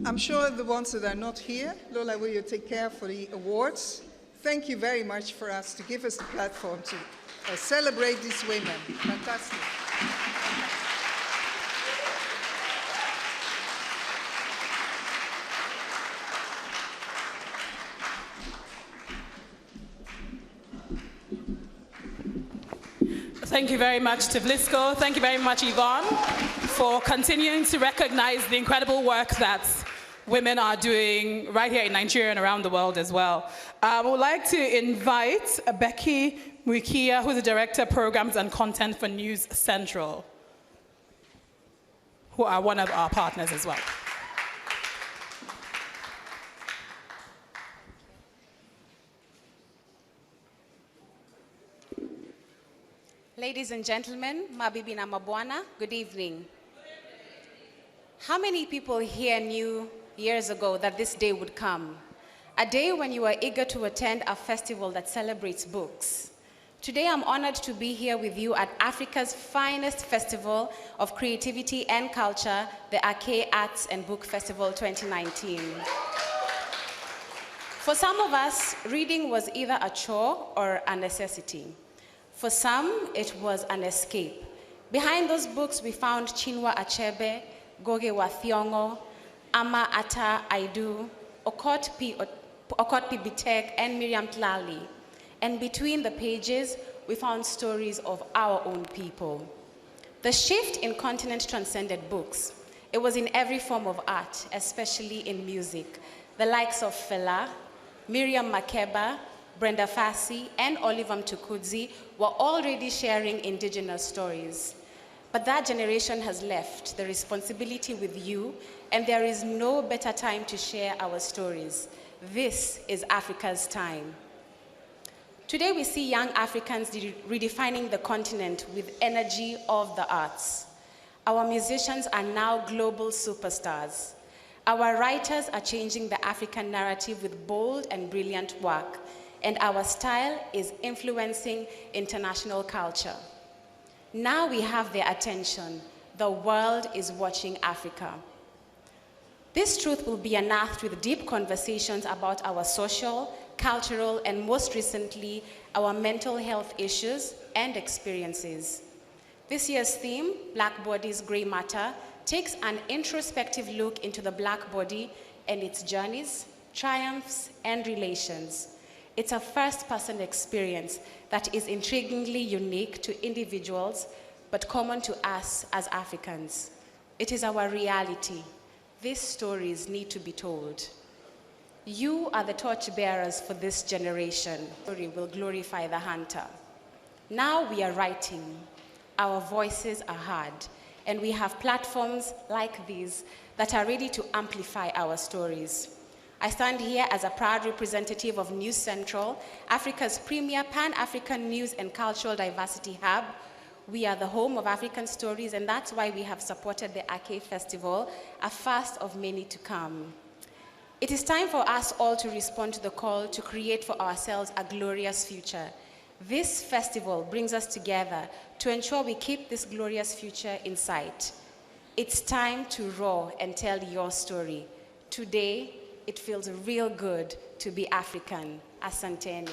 I'm sure the ones that are not here, Lola, will you take care for the awards? Thank you very much for us to give us the platform to celebrate these women. Fantastic. Thank you very much, Tivlisco. Thank you very much, Yvonne, for continuing to recognize the incredible work that women are doing right here in Nigeria and around the world as well. I would like to invite Becky Muikia, who's the Director of Programs and Content for News Central, who are one of our partners as well. Ladies and gentlemen, mabibi na mabwana, good evening. How many people here knew years ago that this day would come? A day when you are eager to attend a festival that celebrates books. Today I'm honored to be here with you at Africa's finest festival of creativity and culture, the Ake Arts and Book Festival 2019. For some of us, reading was either a chore or a necessity. For some, it was an escape. Behind those books, we found Chinua Achebe, Goge wa Thiong'o, Ama Ata Aidu, Okot P. Bitek, and Miriam Tlali. And between the pages, we found stories of our own people. The shift in continent transcended books. It was in every form of art, especially in music. The likes of Fela, Miriam Makeba, Brenda Fassie, and Oliver Mtukudzi were already sharing indigenous stories. But that generation has left the responsibility with you, and there is no better time to share our stories. This is Africa's time. Today we see young Africans redefining the continent with energy of the arts. Our musicians are now global superstars. Our writers are changing the African narrative with bold and brilliant work, and our style is influencing international culture. Now we have their attention. The world is watching Africa. This truth will be unearthed with deep conversations about our social, cultural, and most recently, our mental health issues and experiences. This year's theme, Black Bodies, Grey Matter, takes an introspective look into the Black body and its journeys, triumphs, and relations. It's a first-person experience that is intriguingly unique to individuals, but common to us as Africans. It is our reality. These stories need to be told. You are the torchbearers for this generation. Story will glorify the hunter. Now we are writing. Our voices are heard, and we have platforms like these that are ready to amplify our stories. I stand here as a proud representative of News Central, Africa's premier Pan-African news and cultural diversity hub. We are the home of African stories, and that's why we have supported the Ake Festival, a first of many to come. It is time for us all to respond to the call to create for ourselves a glorious future. This festival brings us together to ensure we keep this glorious future in sight. It's time to roar and tell your story. Today, it feels real good to be African. Asanteni.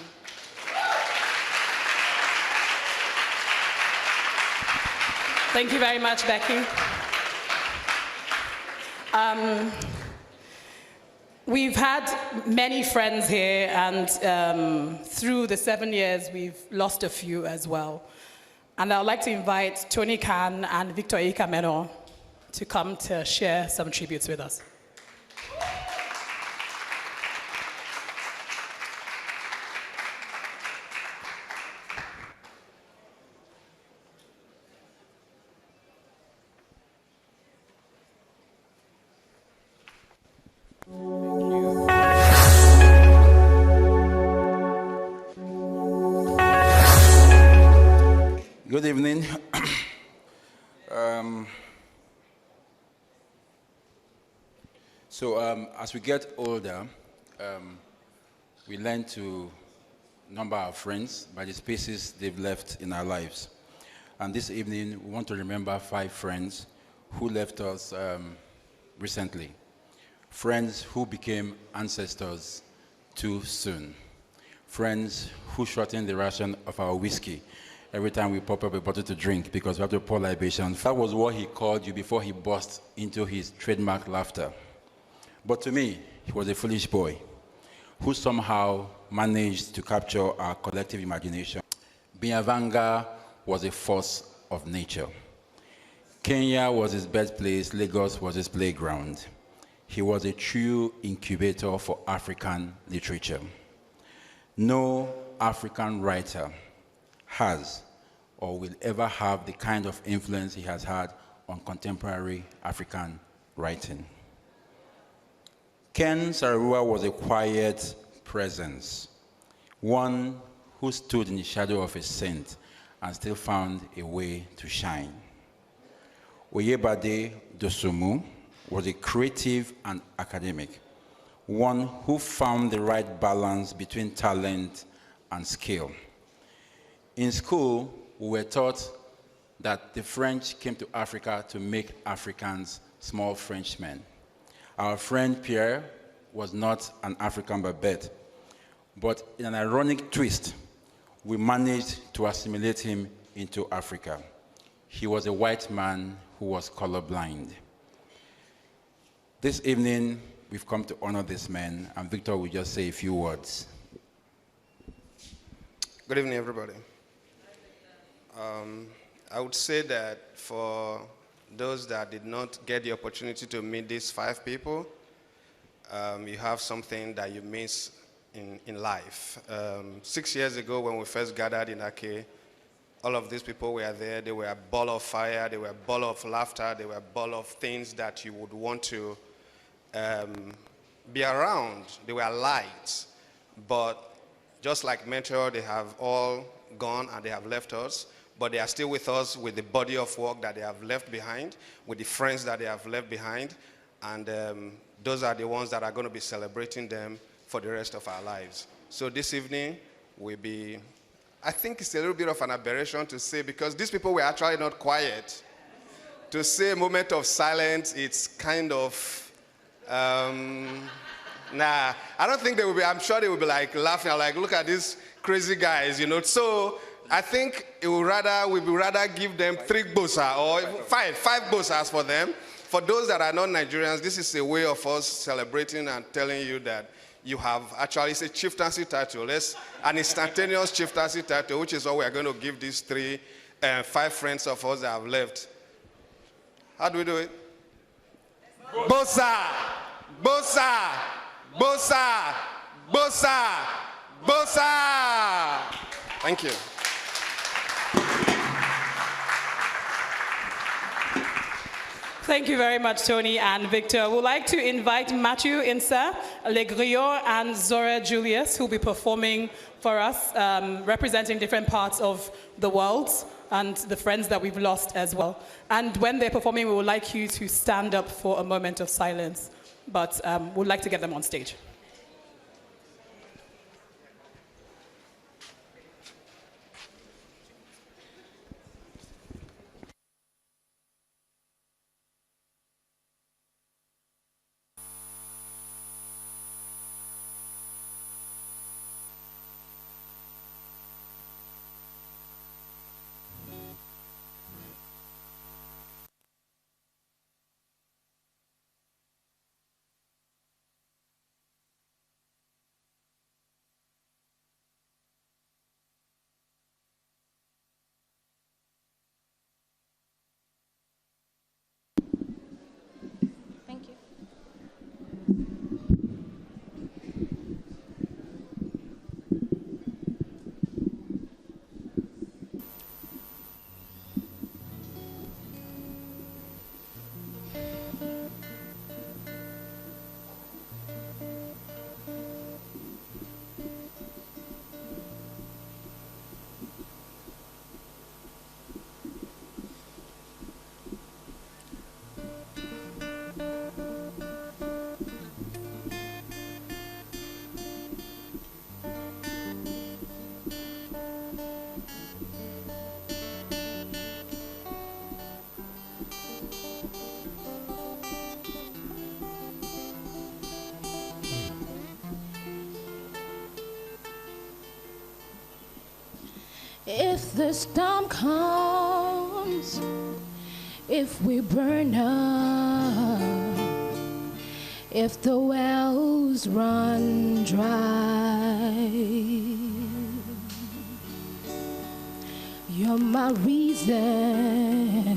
Thank you very much, Becky. We've had many friends here, and through the 7 years, we've lost a few as well. And I'd like to invite Tony Khan and Victor Ikameno to come to share some tributes with us. Good evening. As we get older, we learn to number our friends by the spaces they've left in our lives. And this evening, we want to remember 5 friends who left us recently. Friends who became ancestors too soon. Friends who shortened the ration of our whiskey every time we pop up a bottle to drink because we have to pour libations. That was what he called you before he burst into his trademark laughter. But to me, he was a foolish boy who somehow managed to capture our collective imagination. Binyavanga was a force of nature. Kenya was his birthplace, Lagos was his playground. He was a true incubator for African literature. No African writer has or will ever have the kind of influence he has had on contemporary African writing. Ken Saro-Wiwa was a quiet presence, one who stood in the shadow of a saint and still found a way to shine. Oyebade Dosumu was a creative and academic, one who found the right balance between talent and skill. In school, we were taught that the French came to Africa to make Africans small Frenchmen. Our friend Pierre was not an African by birth, but in an ironic twist, we managed to assimilate him into Africa. He was a white man who was colorblind. This evening, we've come to honor this man, and Victor will just say a few words. Good evening, everybody. I would say that for those that did not get the opportunity to meet these 5 people, you have something that you miss in life. 6 years ago, when we first gathered in Ake, all of these people were there. They were a ball of fire. They were a ball of laughter. They were a ball of things that you would want to be around. They were lights. But just like Mentor, they have all gone and they have left us. But they are still with us with the body of work that they have left behind, with the friends that they have left behind. And those are the ones that are going to be celebrating them for the rest of our lives. So this evening will be, I think it's a little bit of an aberration to say, because these people were actually not quiet. To say a moment of silence, it's kind of, nah, I don't think they will be, I'm sure they will be like laughing, like, look at these crazy guys, you know. So I think we would rather give them 3 bosa or 5 bosas for them. For those that are not Nigerians, this is a way of us celebrating and telling you that you have actually, it's a chieftaincy title. It's an instantaneous chieftaincy title, which is what we are going to give these 5 friends of us that have left. How do we do it? Bosa! Bosa! Bosa! Bosa! Bosa! Thank you. Thank you very much, Tony and Victor. We'd like to invite Matthew Insa, Legrio, and Zora Julius, who will be performing for us, representing different parts of the world and the friends that we've lost as well. And when they're performing, we would like you to stand up for a moment of silence, but we'd like to get them on stage. If the storm comes, if we burn up, if the wells run dry, you're my reason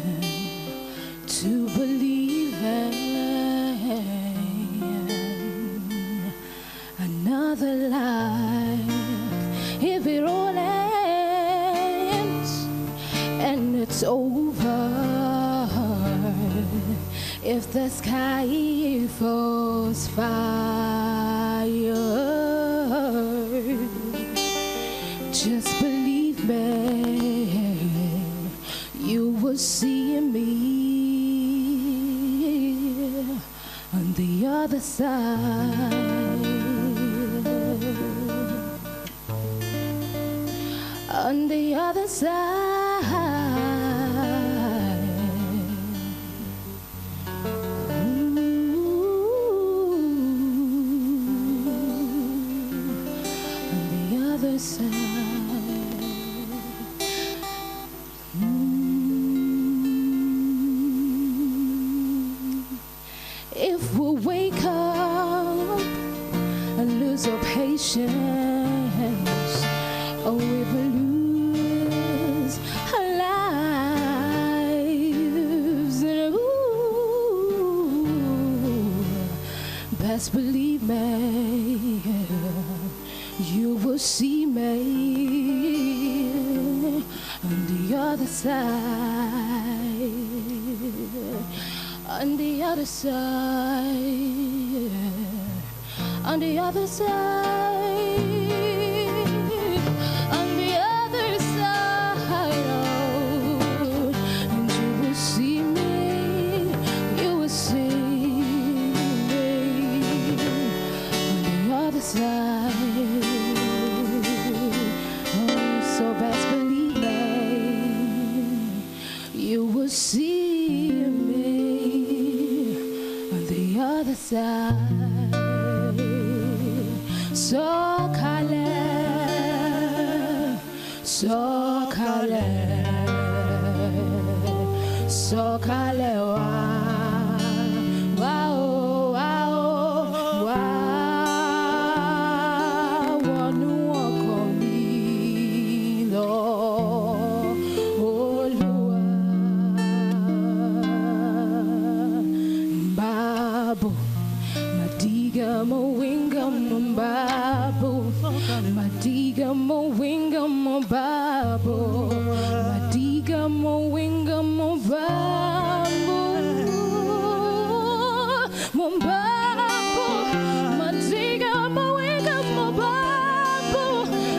to believe in another life. If it all ends and it's over, if the sky falls fire, just believe me, you will see me on the other side. On the other side. Other side. If we wake up and lose our patience, or we will lose our lives, and best believe me, you will see me on the other side, on the other side, on the other side, on the other side, oh, and you will see me, you will see me on the other side. See me on the other side. So Kale, so Kale, so Kale, wow, wow, wow, one walk on me, Lord, oh Lord. Babu, madiga mo winga mo babu, madiga mo winga mo babu, madiga mo winga mo babu, mo babu, madiga mo winga mo babu,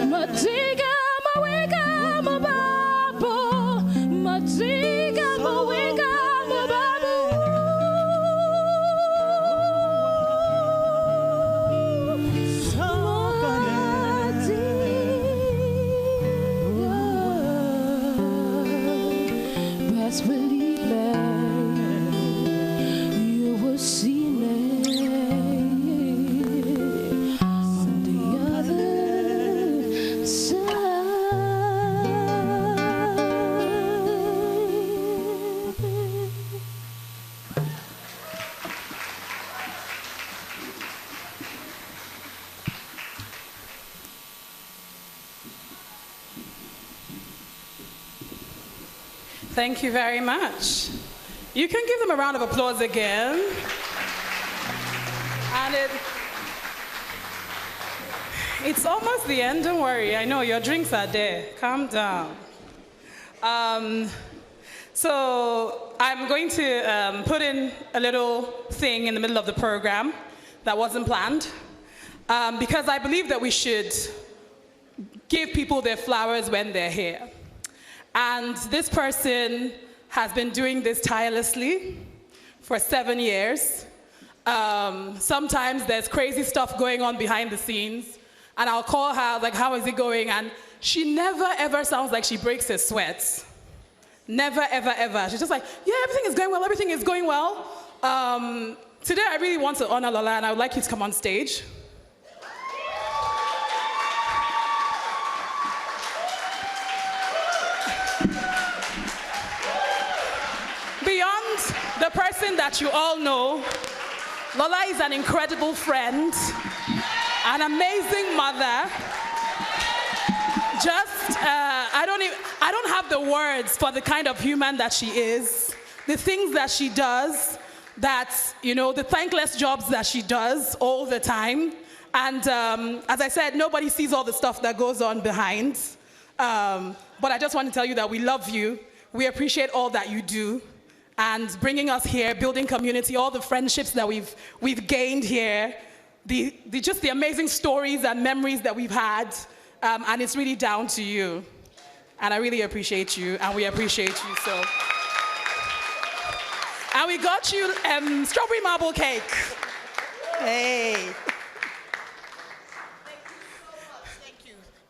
madiga mo winga mo babu, madiga mo winga mo babu. Best believe me, you will see me on the other side. Thank you very much. You can give them a round of applause again. And it's almost the end, don't worry. I know your drinks are there. Calm down. So I'm going to put in a little thing in the middle of the program that wasn't planned, because I believe that we should give people their flowers when they're here. And this person has been doing this tirelessly for 7 years. Sometimes there's crazy stuff going on behind the scenes, and I'll call her, like, how is it going? And she never, ever sounds like she breaks her sweat. Never, ever, ever. She's just like, yeah, everything is going well, everything is going well. Today, I really want to honor Lola, and I would like you to come on stage. person that you all know, Lola is an incredible friend, an amazing mother. I don't have the words for the kind of human that she is, the things that she does, the thankless jobs that she does all the time. And as I said, nobody sees all the stuff that goes on behind. But I just want to tell you that we love you. We appreciate all that you do and bringing us here, building community, all the friendships that we've gained here, just the amazing stories and memories that we've had. And it's really down to you. And I really appreciate you, and we appreciate you so. And we got you strawberry marble cake. Hey.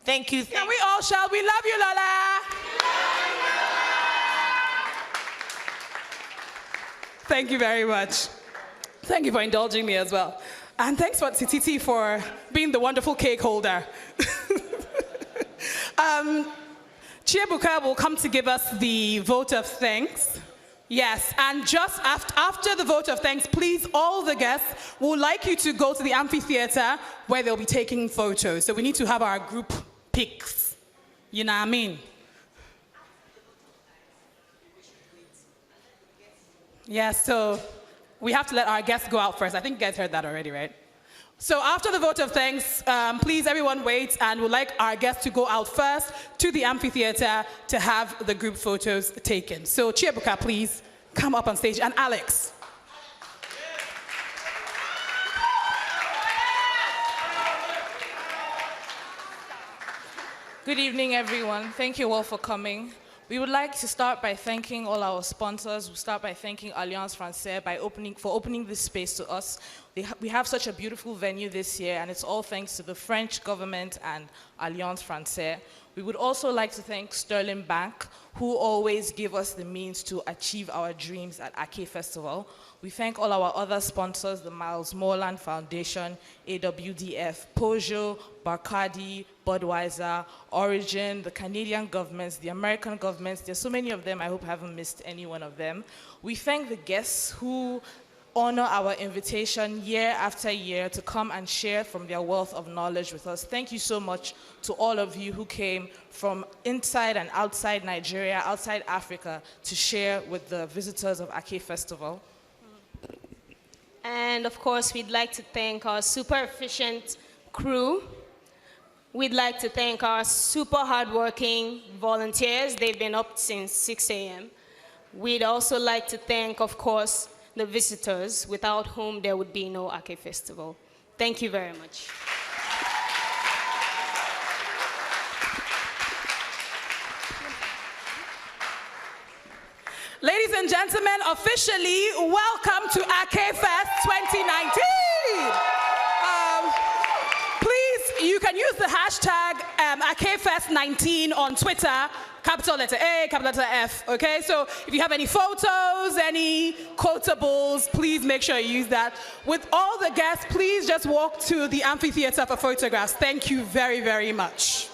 Thank you. And we all shout, we love you, Lola. Thank you very much. Thank you for indulging me as well. And thanks for Titi for being the wonderful cake holder. Chiebuka will come to give us the vote of thanks. Yes, and just after the vote of thanks, please, all the guests would like you to go to the amphitheater where they'll be taking photos. So we need to have our group pics. You know what I mean? Yeah, so we have to let our guests go out first. I think you guys heard that already, right? So after the vote of thanks, please everyone wait, and we'd like our guests to go out first to the amphitheater to have the group photos taken. So Chiebuka, please come up on stage, and Alex. Good evening, everyone. Thank you all for coming. We would like to start by thanking all our sponsors. We'll start by thanking Alliance Francaise for opening this space to us. We have such a beautiful venue this year, and it's all thanks to the French government and Alliance Francaise. We would also like to thank Sterling Bank, who always give us the means to achieve our dreams at Ake Festival. We thank all our other sponsors, the Miles Moreland Foundation, AWDF, Peugeot, Bacardi, Budweiser, Origin, the Canadian governments, the American governments. There's so many of them, I hope I haven't missed any one of them. We thank the guests who honor our invitation year after year to come and share from their wealth of knowledge with us. Thank you so much to all of you who came from inside and outside Nigeria, outside Africa, to share with the visitors of Ake Festival. And of course, we'd like to thank our super efficient crew. We'd like to thank our super hardworking volunteers. They've been up since 6 a.m. We'd also like to thank, of course, the visitors, without whom there would be no Ake Festival. Thank you very much. Ladies and gentlemen, officially, welcome to Ake Fest 2019. Please, you can use the hashtag AkeFest19 on Twitter, capital letter A, capital letter F, okay? So if you have any photos, any quotables, please make sure you use that. With all the guests, please just walk to the amphitheater for photographs. Thank you very, very much.